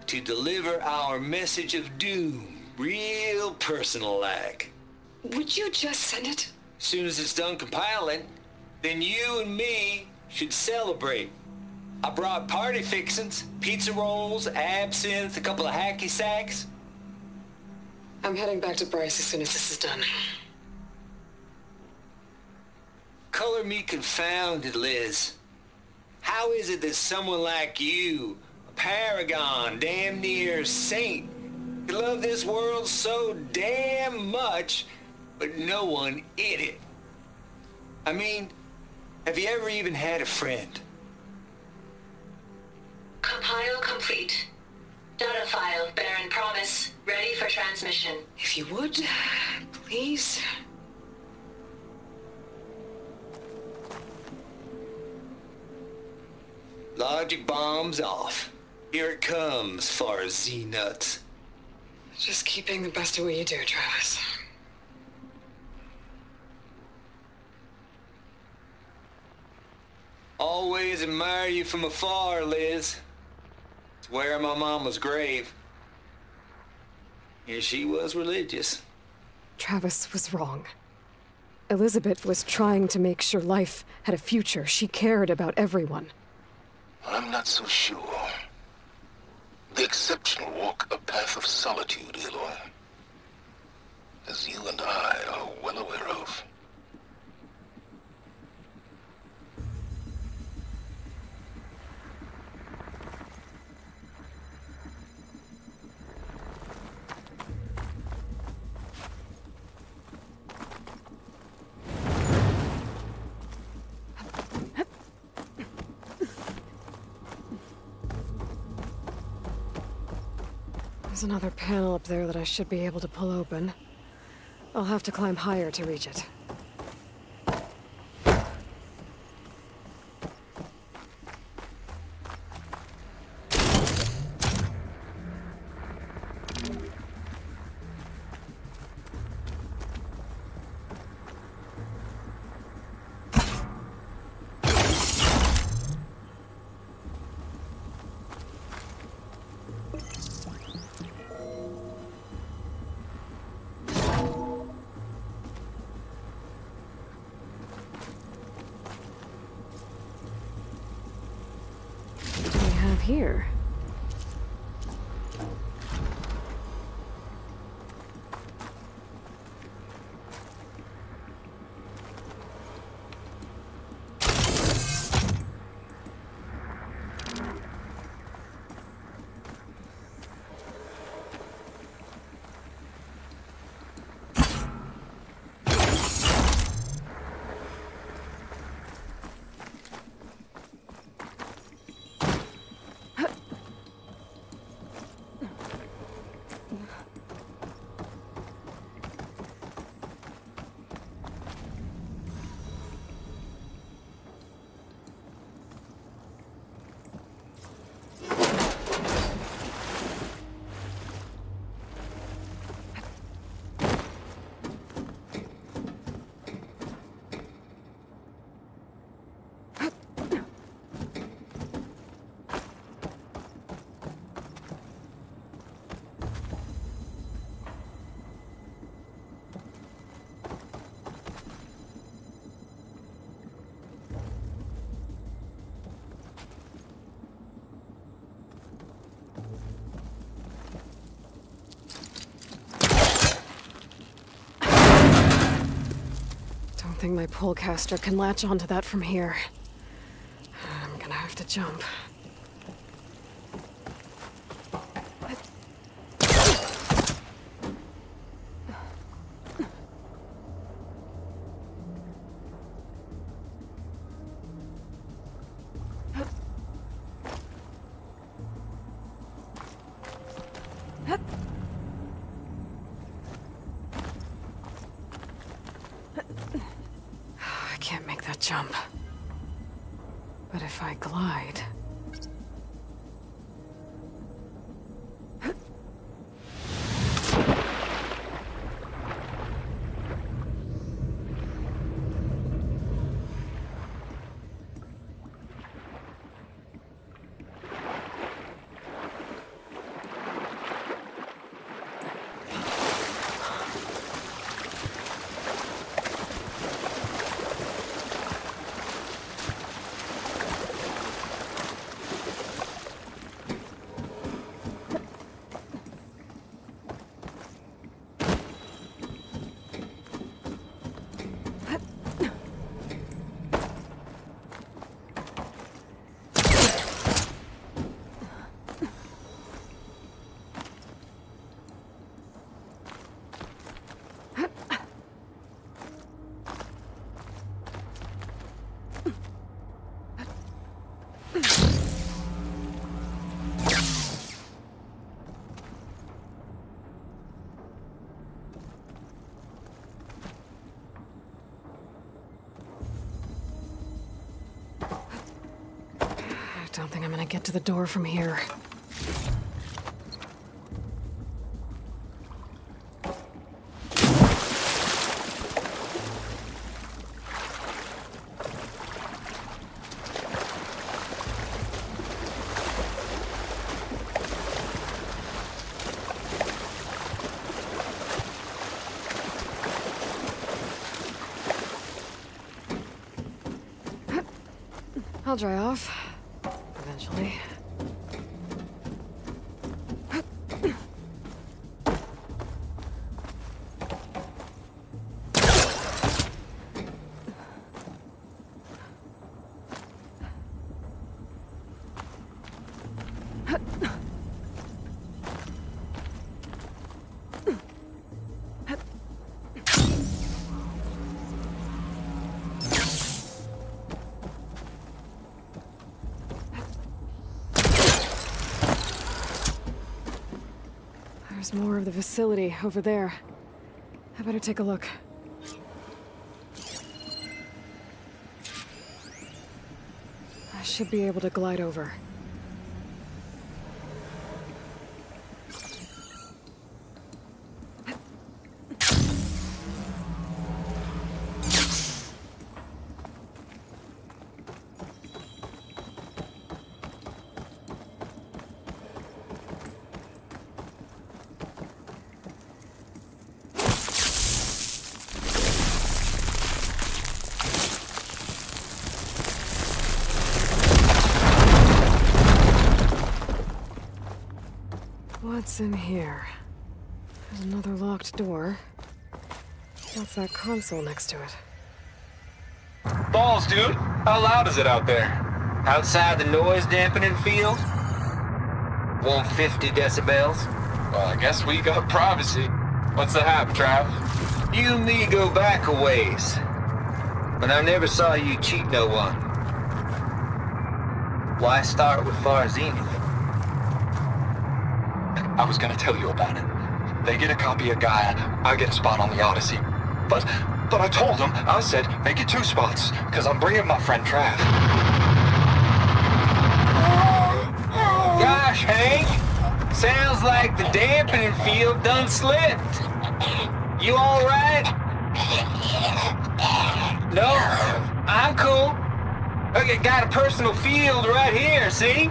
To deliver our message of doom, real personal-like. Would you just send it? Soon as it's done compiling, then you and me should celebrate. I brought party fixins, pizza rolls, absinthe, a couple of hacky sacks. I'm heading back to Bryce as soon as this is done. Color me confounded, Liz. How is it that someone like you, a paragon, damn near saint, could love this world so damn much, but no one in it? I mean, have you ever even had a friend? Compile complete. Data file, Baron Promise, ready for transmission. If you would, please. Logic bomb's off. Here it comes, Far Z-Nuts. Just keep being the best at what you do, Travis. Always admire you from afar, Liz. It's where my mama's grave. And she was religious. Travis was wrong. Elizabeth was trying to make sure life had a future. She cared about everyone. I'm not so sure. The exceptional walk a path of solitude, Aloy. As you and I are well aware of. There's another panel up there that I should be able to pull open. I'll have to climb higher to reach it. Here. I think my pullcaster can latch onto that from here. I'm gonna have to jump. jump. But if I glide... I don't think I'm gonna get to the door from here. I'll dry off. Eventually. There's more of the facility over there. I better take a look. I should be able to glide over. What's in here? There's another locked door. What's that console next to it? Balls, dude. How loud is it out there? Outside the noise dampening field? 150 decibels? Well, I guess we got privacy. What's the hap, Trav? You and me go back a ways. But I never saw you cheat no one. Why start with Far Zenith? I was gonna tell you about it. They get a copy of Gaia, I get a spot on the Odyssey. But I told them, I said, make it 2 spots, because I'm bringing my friend Trav. Gosh, Hank! Sounds like the dampening field done slipped. You alright? No? I'm cool. Okay, got a personal field right here, see?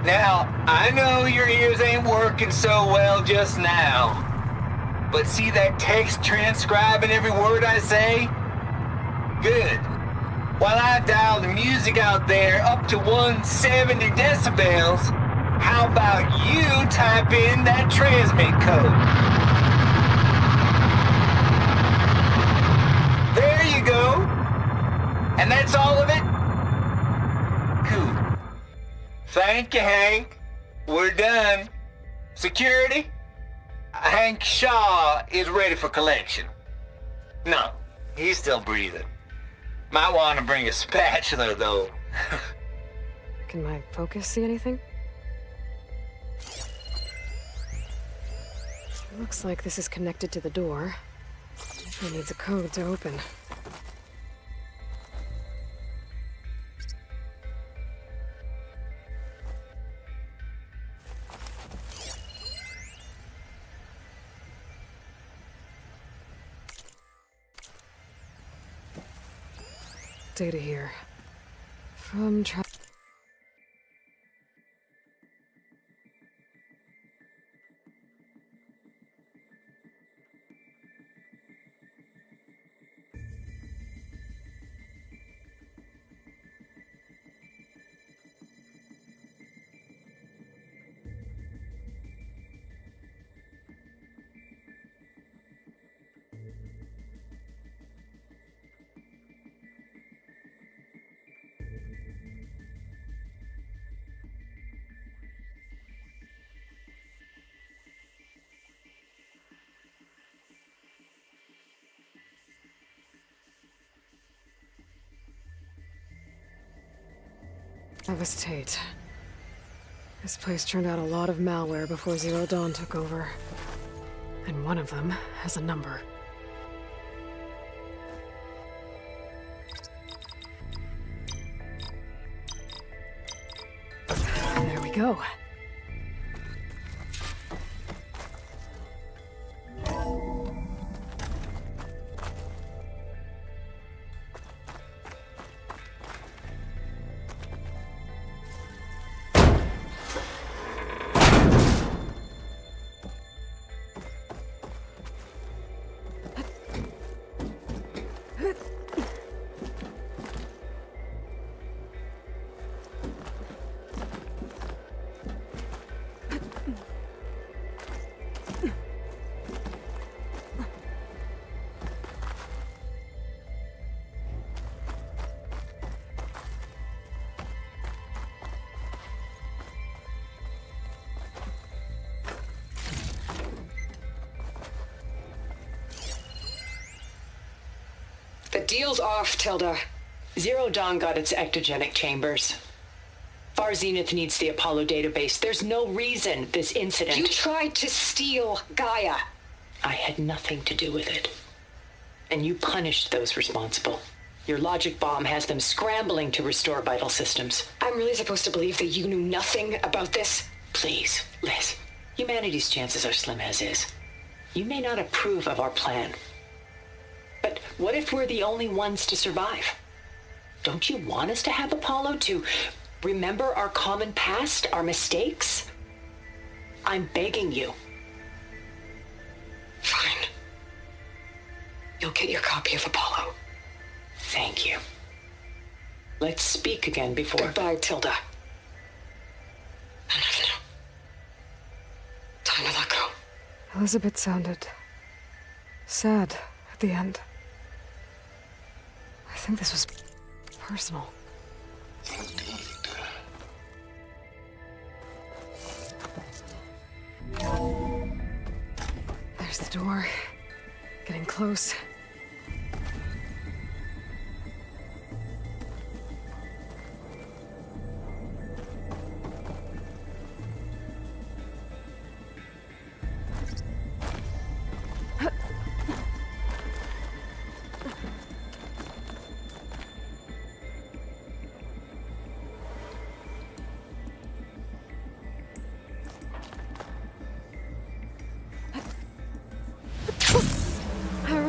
Now, I know your ears ain't working so well just now. But see that text transcribing every word I say? Good. While I dial the music out there up to 170 decibels, how about you type in that transmit code? There you go. And that's all of it? Cool. Thank you, Hank. We're done. Security? Hank Shaw is ready for collection. No, he's still breathing. Might want to bring a spatula, though. Can my focus see anything? Looks like this is connected to the door. It needs a code to open. Data here. From Travis Tate. This place turned out a lot of malware before Zero Dawn took over. And one of them has a number. And there we go. The deal's off, Tilda. Zero Dawn got its ectogenic chambers. Far Zenith needs the Apollo database. There's no reason this incident... You tried to steal Gaia. I had nothing to do with it. And you punished those responsible. Your logic bomb has them scrambling to restore vital systems. I'm really supposed to believe that you knew nothing about this? Please, Liz. Humanity's chances are slim as is. You may not approve of our plan. But what if we're the only ones to survive? Don't you want us to have Apollo to remember our common past, our mistakes? I'm begging you. Fine. You'll get your copy of Apollo. Thank you. Let's speak again before... Goodbye, Tilda. No. Time to let go. Elizabeth sounded sad at the end. I think this was personal. There's the door. Getting close.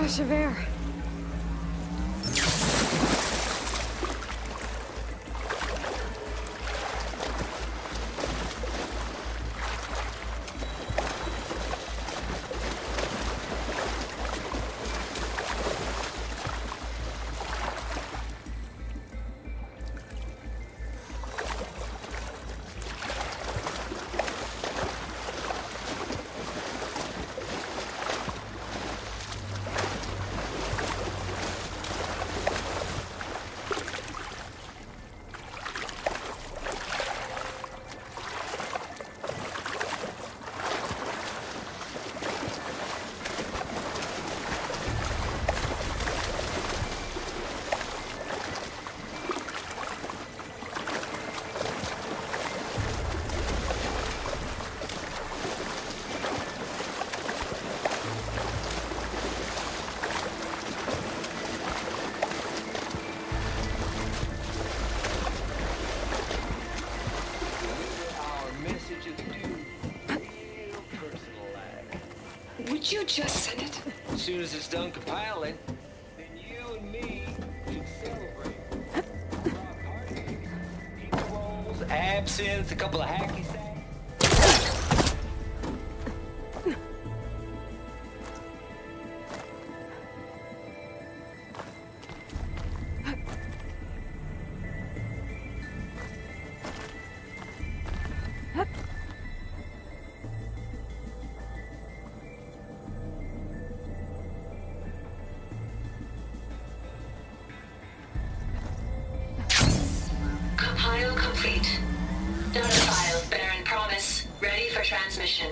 Rush of air. Would you just send it? As soon as it's done compiling, then you and me should celebrate. absinthe, a couple of hacky sacks. Compile complete. Data file, Baron Promise, ready for transmission.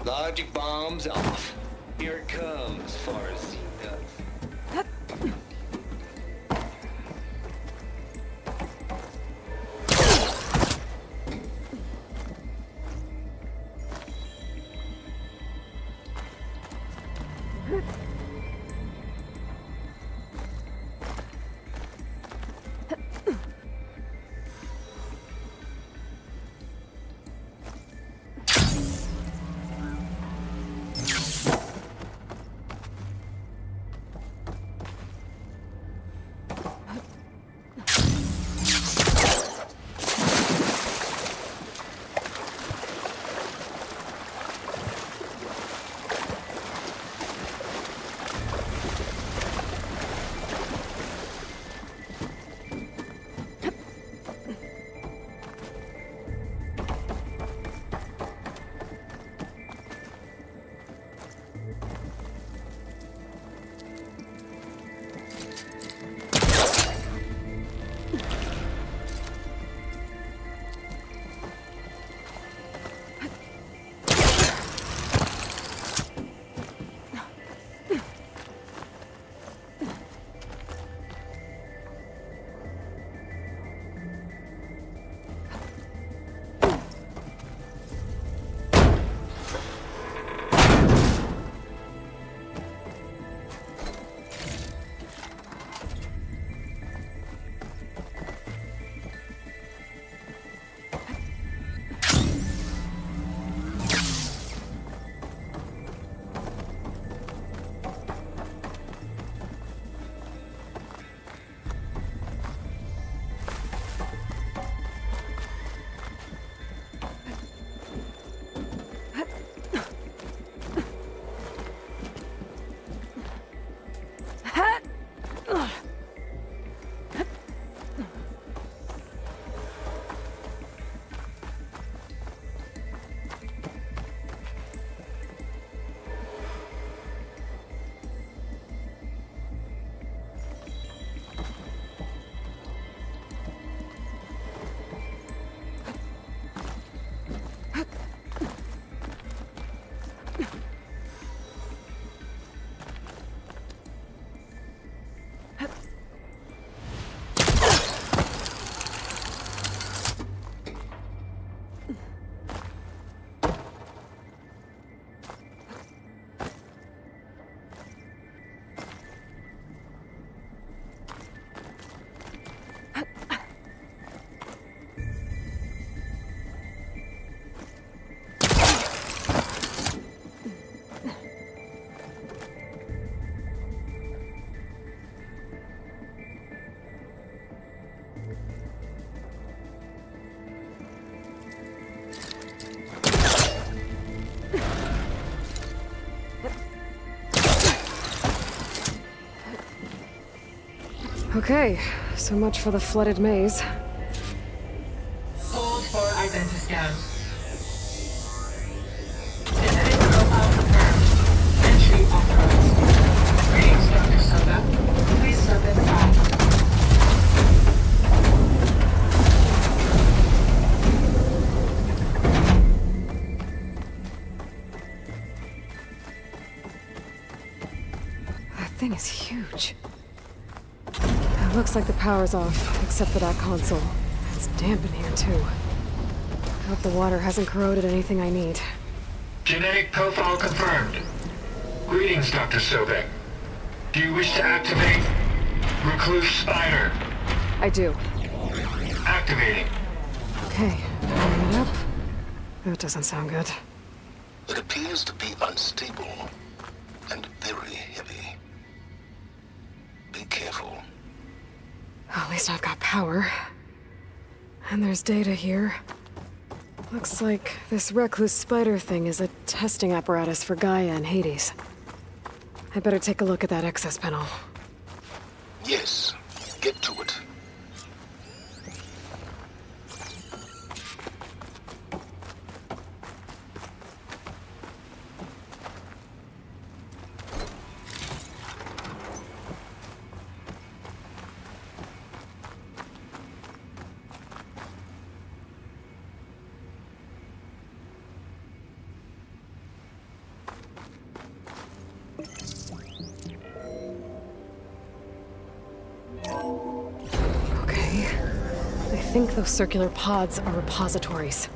Logic bomb's off. Here it comes, as far as he does. Okay, so much for the flooded maze. Hold for identiscan. Genetic profile confirmed. Entry authorized. Greetings, Dr. Soda. Please step inside. That thing is huge. It looks like the power's off, except for that console. It's damp in here, too. I hope the water hasn't corroded anything I need. Genetic profile confirmed. Greetings, Dr. Sobek. Do you wish to activate Recluse Spider? I do. Activating. Okay, open it up. That doesn't sound good. It appears to be unstable and very heavy. Be careful. At least I've got power. And there's data here. Looks like this Recluse Spider thing is a testing apparatus for Gaia and Hades. I better take a look at that access panel. Yes, get to it. I think those circular pods are repositories.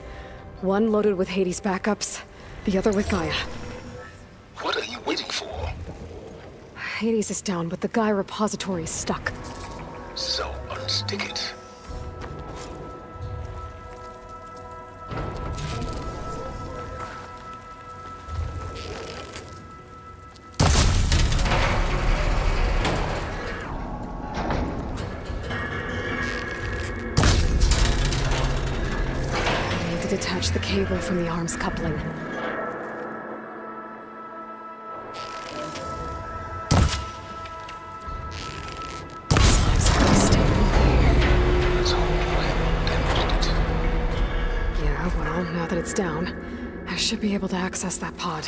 One loaded with Hades backups, the other with Gaia. What are you waiting waiting for? Hades is down, but the Gaia repository is stuck. So unstick it. I need to detach the cable from the arms coupling. Now that it's down, I should be able to access that pod.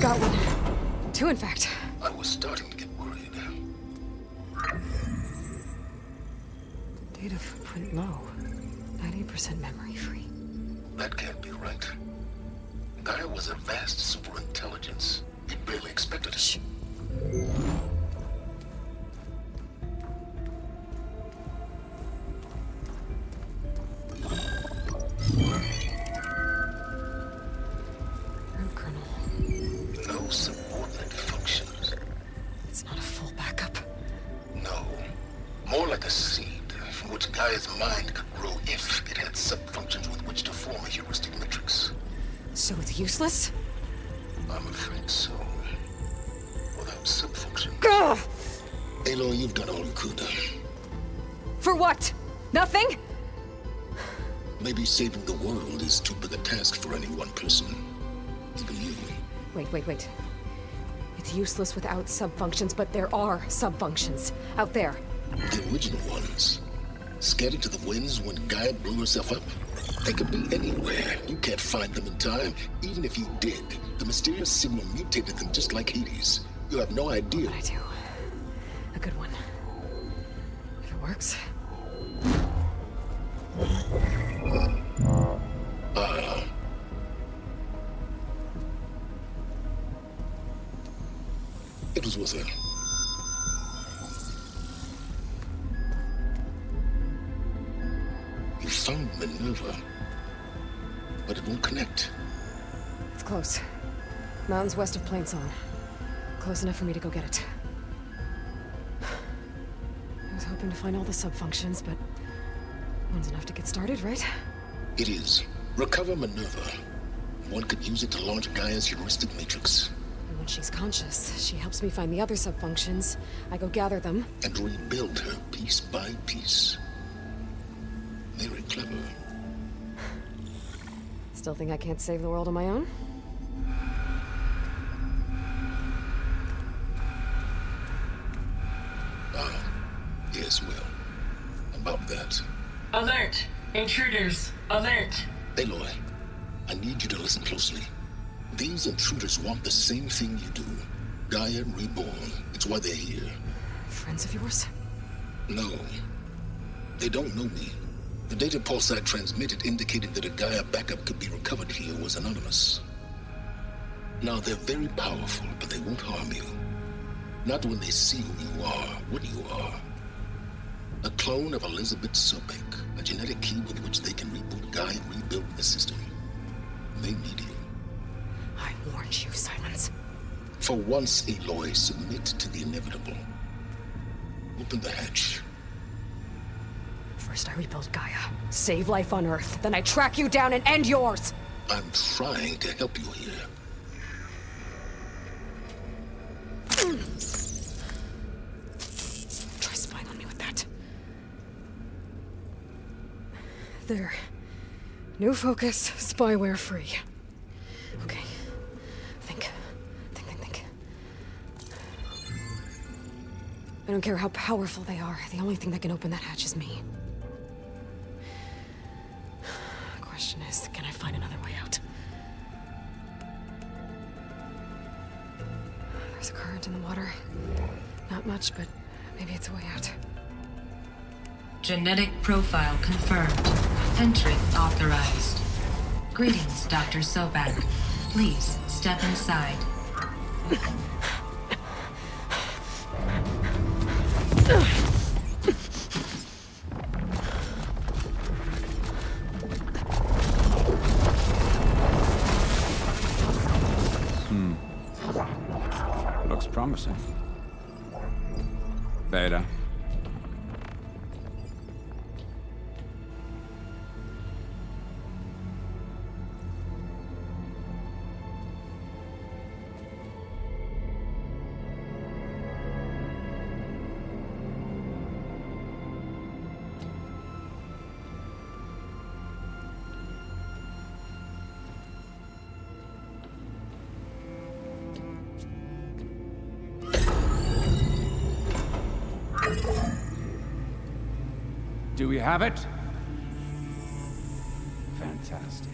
Got one. Two, in fact. I was starting to get worried. Data footprint low. 90% memory free. That can't be right. Gaia was a vast superintelligence. It barely expected it. Shh. Kernel. No subordinate functions. It's not a full backup. No. More like a seed from which Gaia's mind could grow if it had subfunctions with which to form a heuristic matrix. So it's useless? I'm afraid so. Without subfunctions. Ugh! Aloy, you've done all you could. For what? Nothing? Maybe saving the world is too big a task for any one person. Even you. Wait. It's useless without subfunctions, but there are subfunctions out there. The original ones. Scattered to the winds when Gaia blew herself up? They could be anywhere. You can't find them in time. Even if you did, the mysterious signal mutated them just like Hades. You have no idea. But I do. A good one. If it works. It was worth it. You found Minerva, but it won't connect. It's close. Mountains west of Plainsong. Close enough for me to go get it. I was hoping to find all the subfunctions, but one's enough to get started, right? It is. Recover Minerva. One could use it to launch Gaia's heuristic matrix. And when she's conscious, she helps me find the other subfunctions. I go gather them. And rebuild her piece by piece. Very clever. Still think I can't save the world on my own? Yes, well. About that. Alert! Intruders! Alert! Aloy, I need you to listen closely. These intruders want the same thing you do. Gaia reborn. It's why they're here. Friends of yours? No. They don't know me. The data Pulsar transmitted indicated that a Gaia backup could be recovered here was anonymous. Now, they're very powerful, but they won't harm you. Not when they see who you are, what you are. A clone of Elizabeth Sobek, a genetic key with which they can reboot Gaia and rebuild the system. They need you. I warned you, Silence. For once, Aloy, submit to the inevitable. Open the hatch. First I rebuild Gaia, save life on Earth, then I track you down and end yours! I'm trying to help you here. Try spying on me with that. There. New focus, spyware free. Okay. Think. I don't care how powerful they are. The only thing that can open that hatch is me. The question is, can I find another way out? There's a current in the water. Not much, but maybe it's a way out. Genetic profile confirmed. Entry authorized. Greetings, Dr. Sobek. Please step inside. Looks promising. Beta. Do we have it? Fantastic.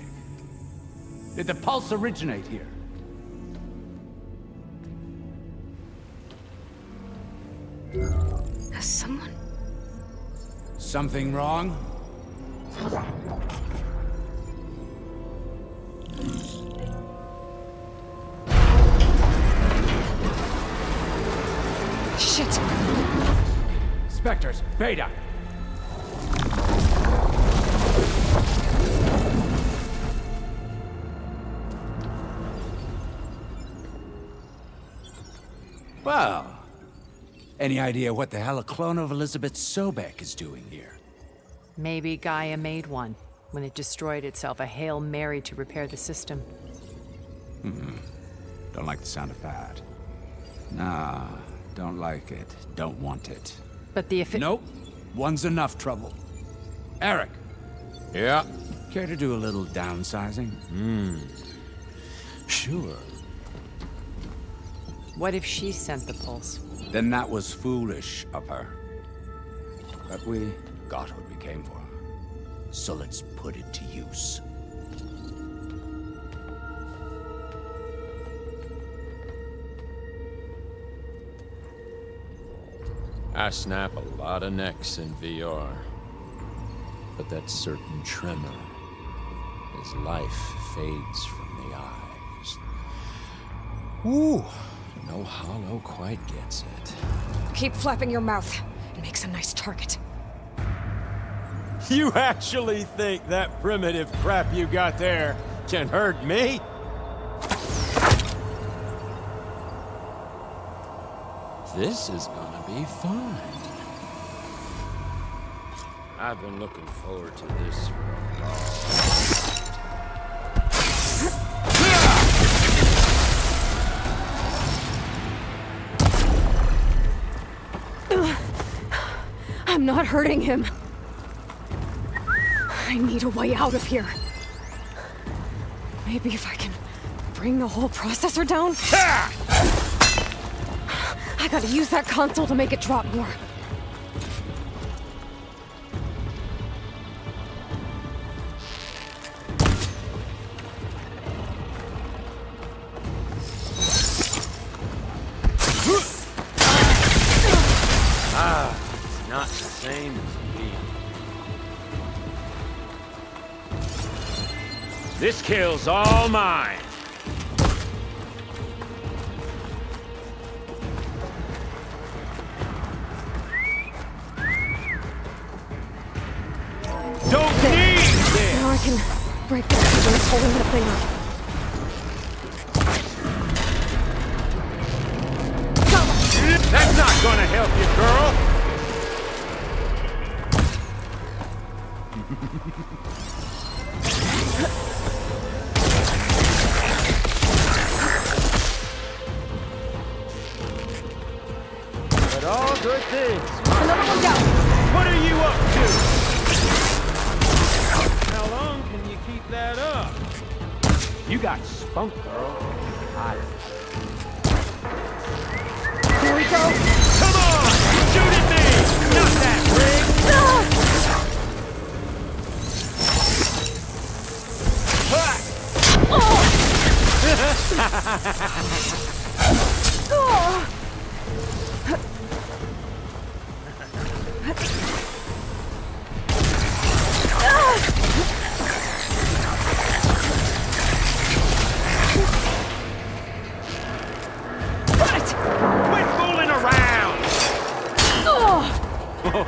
Did the pulse originate here? Has someone... Something wrong? Shit! Spectres, Beta! Well, any idea what the hell a clone of Elizabeth Sobek is doing here? Maybe Gaia made one when it destroyed itself, a Hail Mary to repair the system. Don't like the sound of that. Nah, don't like it. Don't want it. But the Nope. One's enough trouble. Eric. Yeah? Care to do a little downsizing? Sure. What if she sent the pulse? Then that was foolish of her. But we got what we came for. So let's put it to use. I snap a lot of necks in VR. But that certain tremor as life fades from the eyes. Ooh, no hollow quite gets it. Keep flapping your mouth. It makes a nice target. You actually think that primitive crap you got there can hurt me? This is gonna be fun. I've been looking forward to this for a long... I'm not hurting him. I need a way out of here. Maybe if I can bring the whole processor down? I gotta use that console to make it drop more. It's not the same as me. This kill's all mine. Don't need this! Now I can break the cables holding the thing up. That's not gonna help you, girl! But all good things. Another one down! What are you up to? How long can you keep that up? You got spunk, girl. Here we go! Come on! Shoot at me! Not that, Rick! Gonna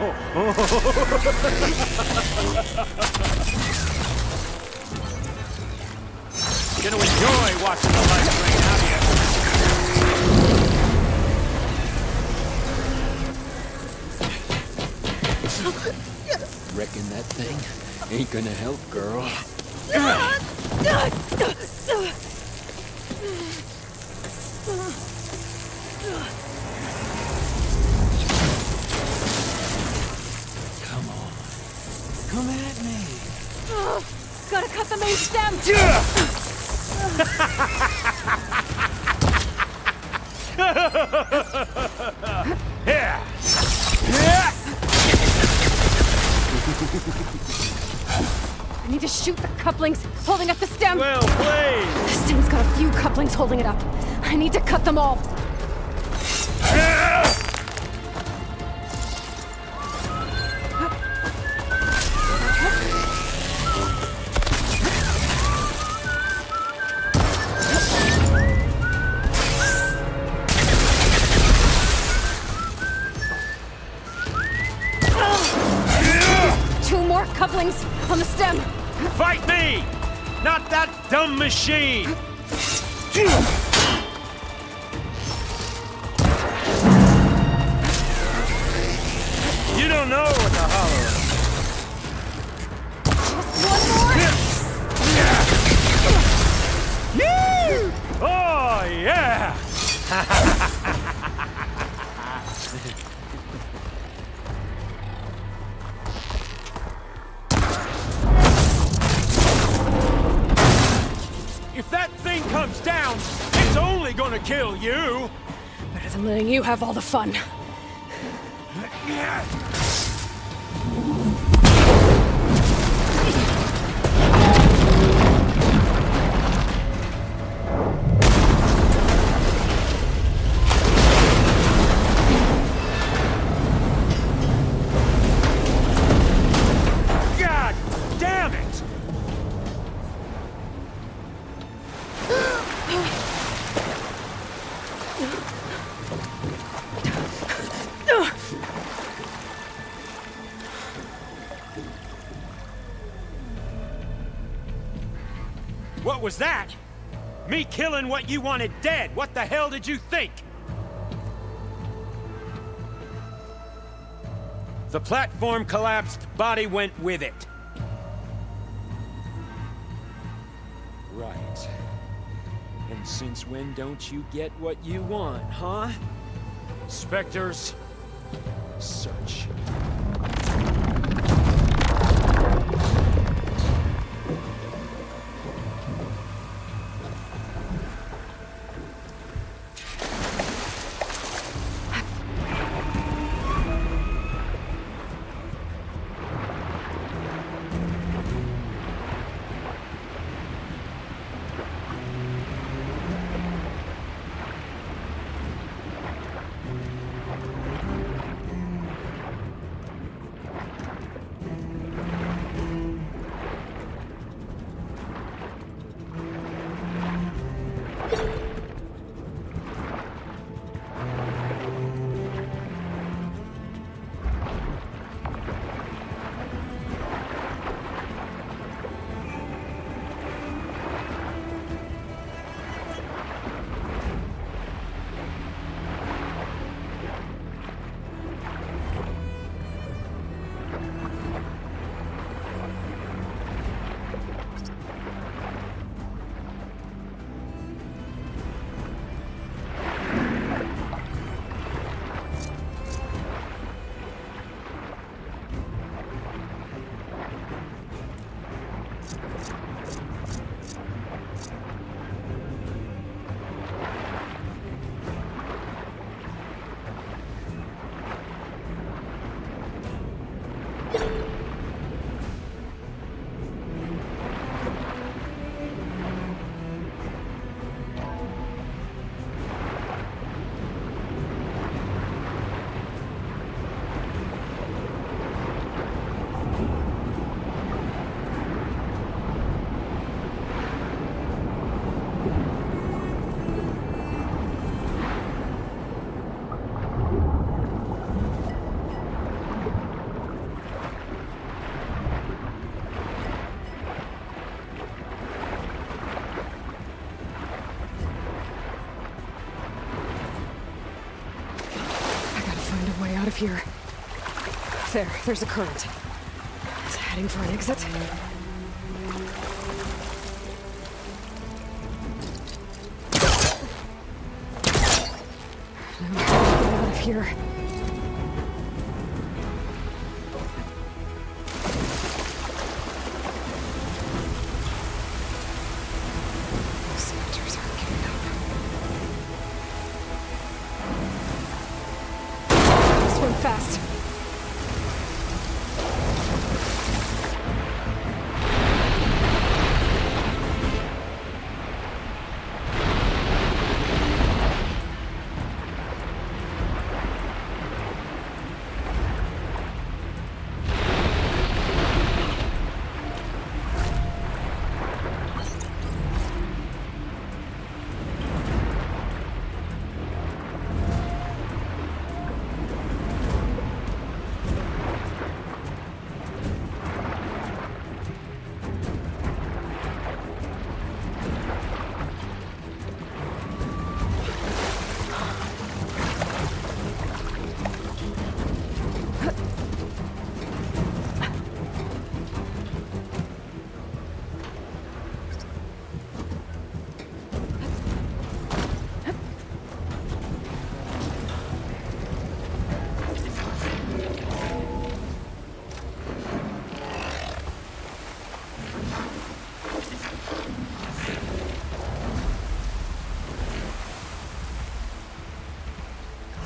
enjoy watching the lights rain out here. Reckon that thing ain't gonna help, girl. Come on. Come at me. Gotta cut the main stem! Yeah. I need to shoot the couplings holding up the stem! Well played! The stem's got a few couplings holding it up. I need to cut them all. Couplings on the stem. Fight me! Not that dumb machine! You don't know what the hollow is. Just one more. Oh, yeah! If that thing comes down, it's only gonna kill you! Better than letting you have all the fun. God damn it! What was that? Me killing what you wanted dead. What the hell did you think? The platform collapsed, body went with it. Right. And since when don't you get what you want, huh? Spectres, search. out of here. There's a current. It's heading for an exit. Get out of here. Fast.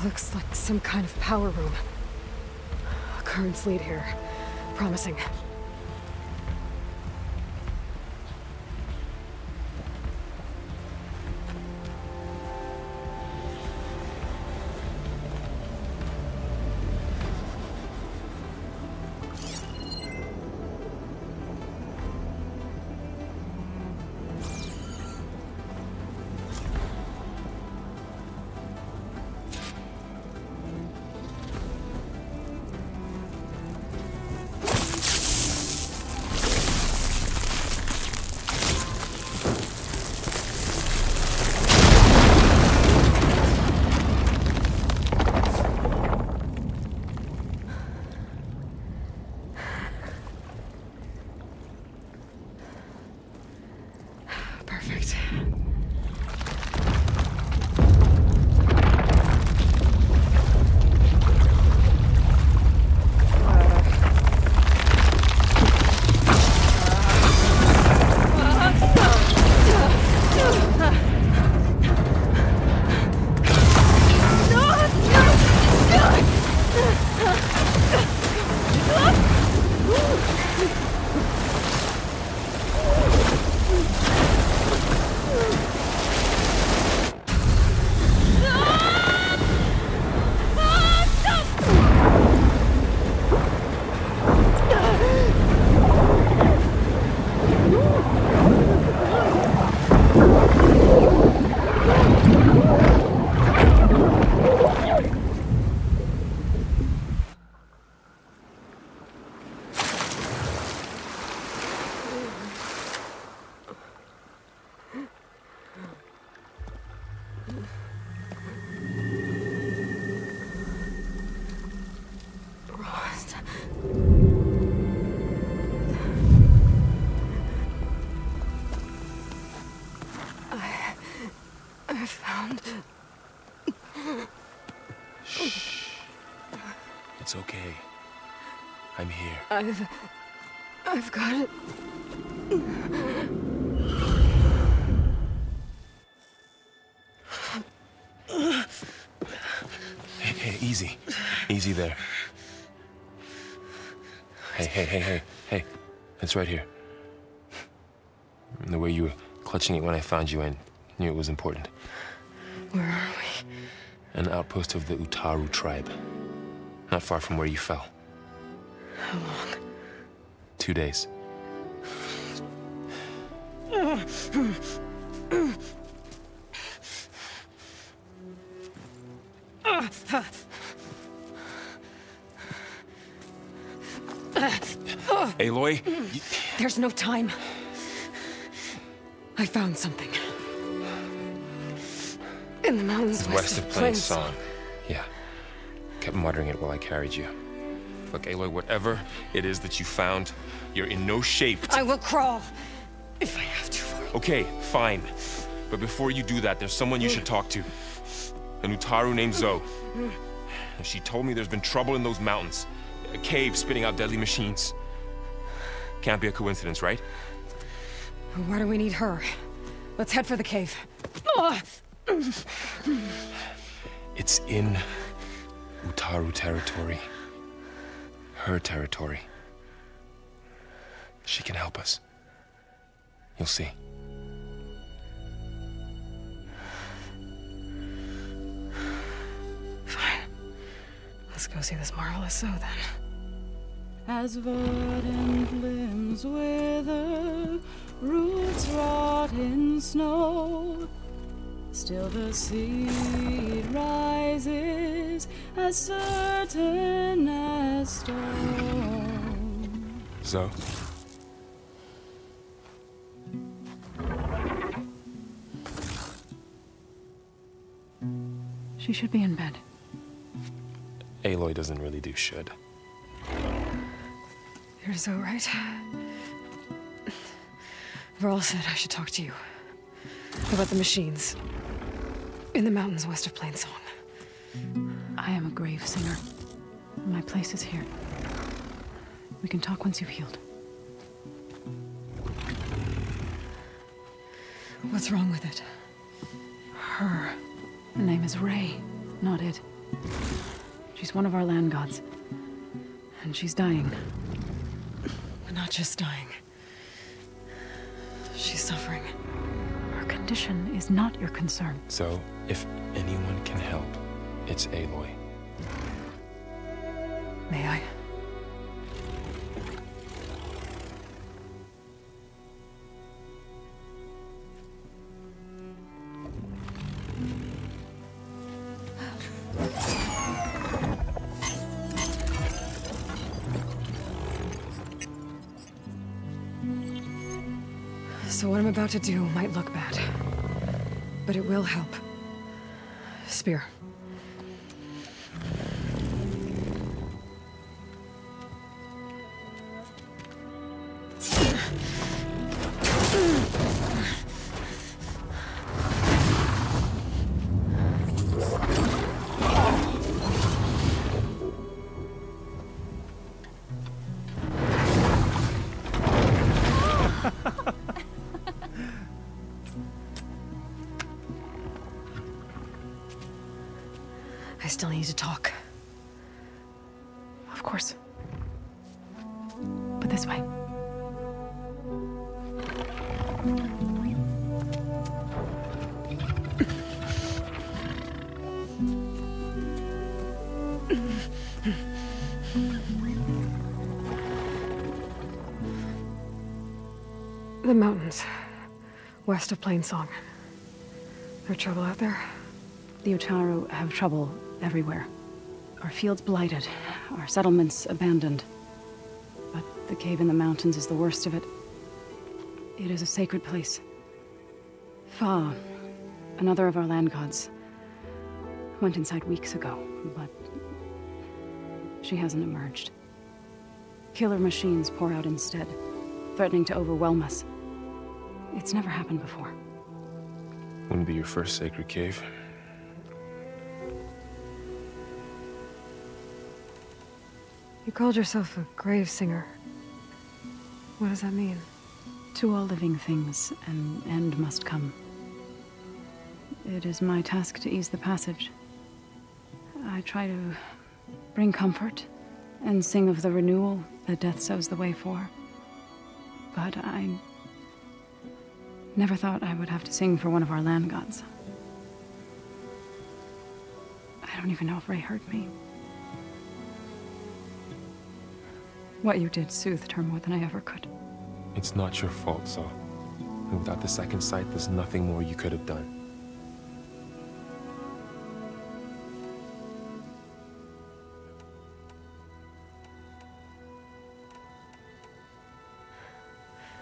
Looks like some kind of power room. Currents lead here. Promising. Perfect. I found... Shh. It's okay. I'm here. I've got it. Hey, easy. Easy there. Hey. It's right here. The way you were clutching it when I found you, I knew it was important. Where are we? An outpost of the Utaru tribe. Not far from where you fell. How long? 2 days. Aloy, There's no time. I found something. In the mountains west of Plain Song. Yeah. kept muttering it while I carried you. Look, Aloy, whatever it is that you found, you're in no shape to— I will crawl, if I have to. Okay, fine. But before you do that, there's someone you should talk to. An Utaru named Zoe. She told me there's been trouble in those mountains. A cave spitting out deadly machines. Can't be a coincidence, right? Why do we need her? Let's head for the cave. It's in Utaru territory. Her territory. She can help us. You'll see. Fine. Let's go see this marvelous Zoe then. As verdant limbs wither, roots rot in snow, still the seed rises as certain as stone. Zoe? She should be in bed. Aloy doesn't really do should. You're Zoe, right? Varl said I should talk to you about the machines in the mountains west of Plainsong. I am a grave singer. My place is here. We can talk once you've healed. What's wrong with it? Her name is Ray, not it. She's one of our land gods. And she's dying. Not just dying. She's suffering. Her condition is not your concern. So, if anyone can help, it's Aloy. May I? So what I'm about to do might look bad, but it will help. Spear. I still need to talk. Of course. But this way. The mountains, west of Plainsong. There trouble out there? The Utaru have trouble everywhere. Our fields blighted, our settlements abandoned. But the cave in the mountains is the worst of it. It is a sacred place. Fa, another of our land gods, went inside weeks ago, but she hasn't emerged. Killer machines pour out instead, threatening to overwhelm us. It's never happened before. Wouldn't be your first sacred cave. You called yourself a grave singer. What does that mean? To all living things, an end must come. It is my task to ease the passage. I try to bring comfort and sing of the renewal that death sows the way for. But I never thought I would have to sing for one of our land gods. I don't even know if Ray heard me. What you did soothed her more than I ever could. It's not your fault, Zoe. And without the second sight, there's nothing more you could have done.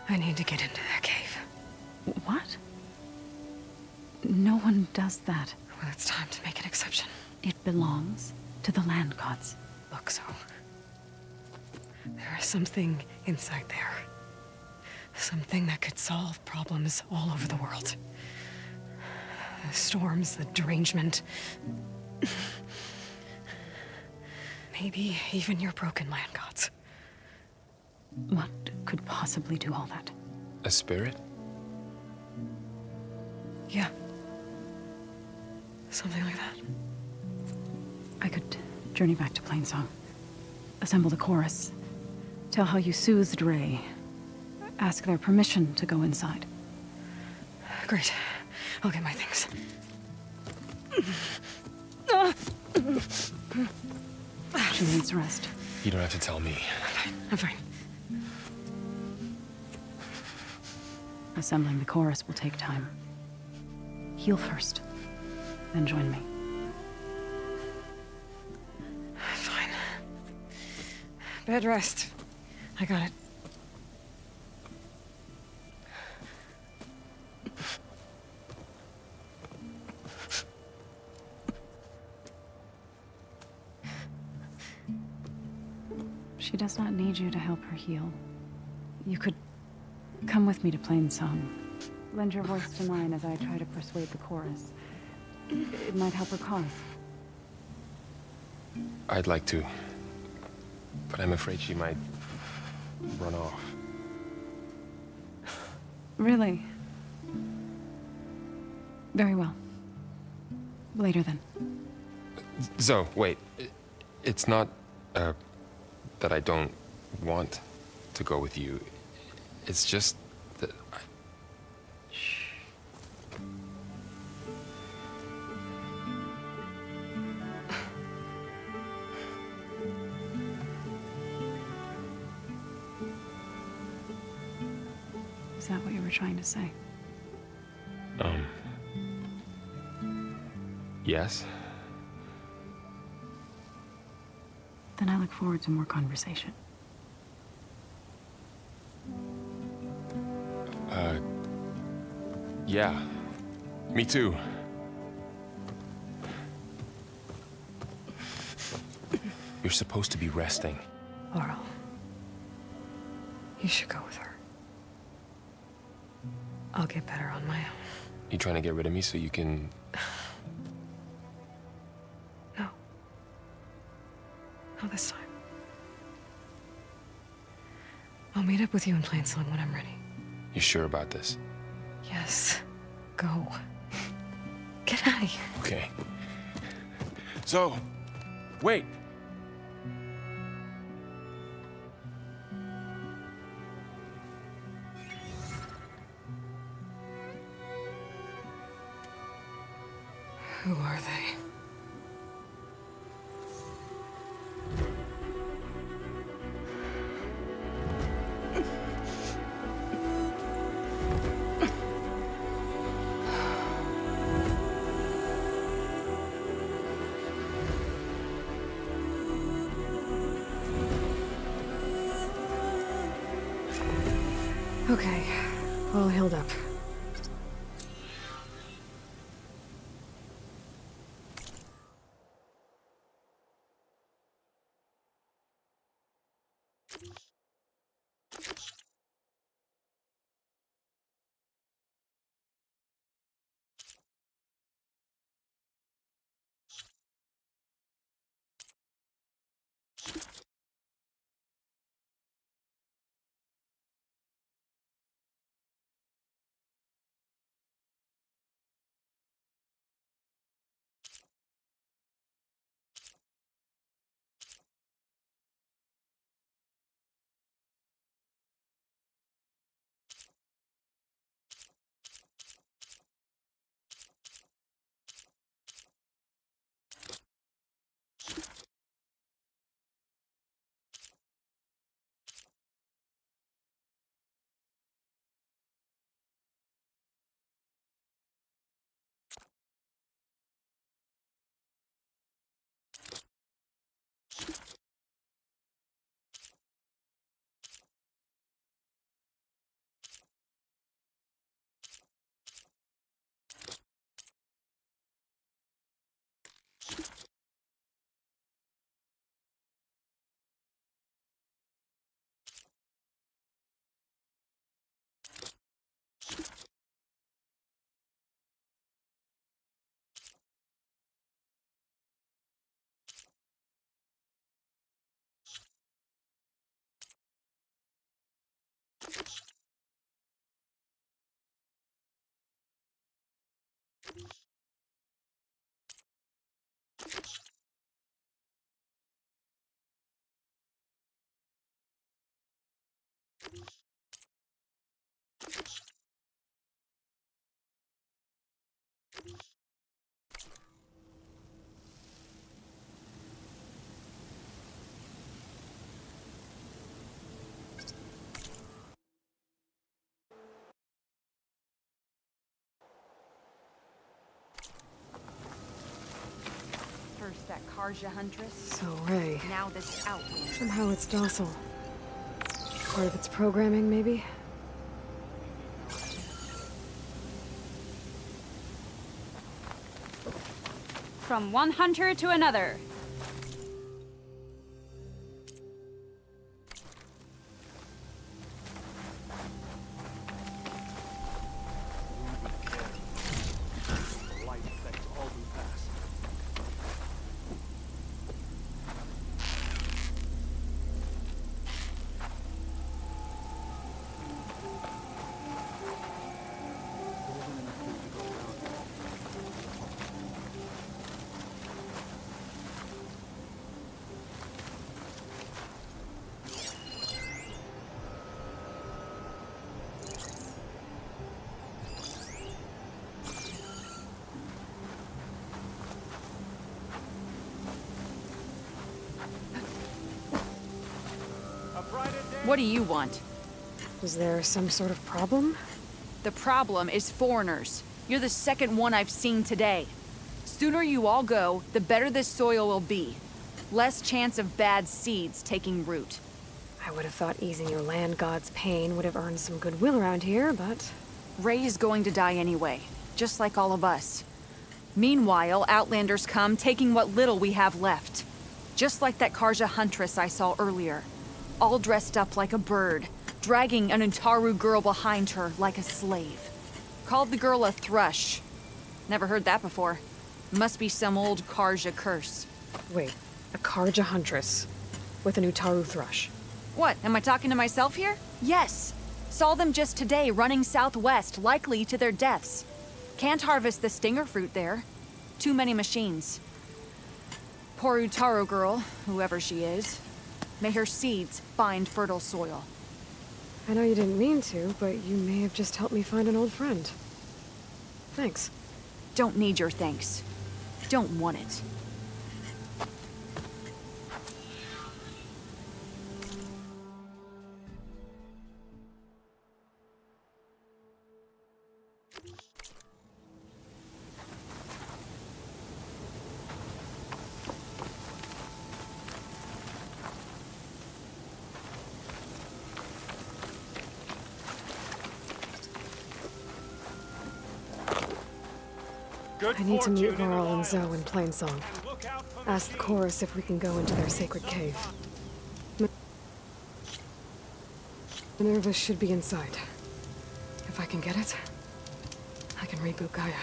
I need to get into that cave. What? No one does that. Well, it's time to make an exception. It belongs to the land gods. Look, Zoe. There is something inside there. Something that could solve problems all over the world. The storms, the derangement. Maybe even your broken land gods. What could possibly do all that? A spirit? Yeah. Something like that. I could journey back to Plainsong. Assemble the chorus. Tell how you soothed Ray. Ask their permission to go inside. Great. I'll get my things. She needs rest. You don't have to tell me. I'm fine. Assembling the chorus will take time. Heal first, then join me. Fine. Bed rest. I got it. She does not need you to help her heal. You could come with me to Plainsong. Lend your voice to mine as I try to persuade the chorus. It might help her cause. I'd like to. But I'm afraid she might run off. Really? Very well. Later then. Zoe, wait. It's not, that I don't want to go with you. It's just that I... Shh. Is that what you were trying to say? Yes? Then I look forward to more conversation. Yeah. Me too. You're supposed to be resting. Laurel. You should go with her. I'll get better on my own. You trying to get rid of me so you can... No. Not this time. I'll meet up with you in Plainsong when I'm ready. You sure about this? Yes. Go. Get out of here. Okay. So, wait. Who are they? Okay, all healed up. First that Karja Huntress. So Ray. Now this Outlander. Somehow it's docile. Part of its programming, maybe? From one hunter to another. What do you want? Was there some sort of problem? The problem is foreigners. You're the second one I've seen today. Sooner you all go, the better this soil will be. Less chance of bad seeds taking root. I would have thought easing your land god's pain would have earned some goodwill around here, but... Ray is going to die anyway, just like all of us. Meanwhile, Outlanders come, taking what little we have left. Just like that Karja Huntress I saw earlier. All dressed up like a bird, dragging an Utaru girl behind her like a slave. Called the girl a thrush. Never heard that before. Must be some old Karja curse. Wait, a Karja Huntress with an Utaru thrush. What, am I talking to myself here? Yes. Saw them just today running southwest, likely to their deaths. Can't harvest the stinger fruit there. Too many machines. Poor Utaru girl, whoever she is. May her seeds find fertile soil. I know you didn't mean to, but you may have just helped me find an old friend. Thanks. Don't need your thanks. Don't want it. I need to meet Varl and Zoe in Plainsong. Ask the chorus if we can go into their sacred cave. Minerva should be inside. If I can get it, I can reboot Gaia.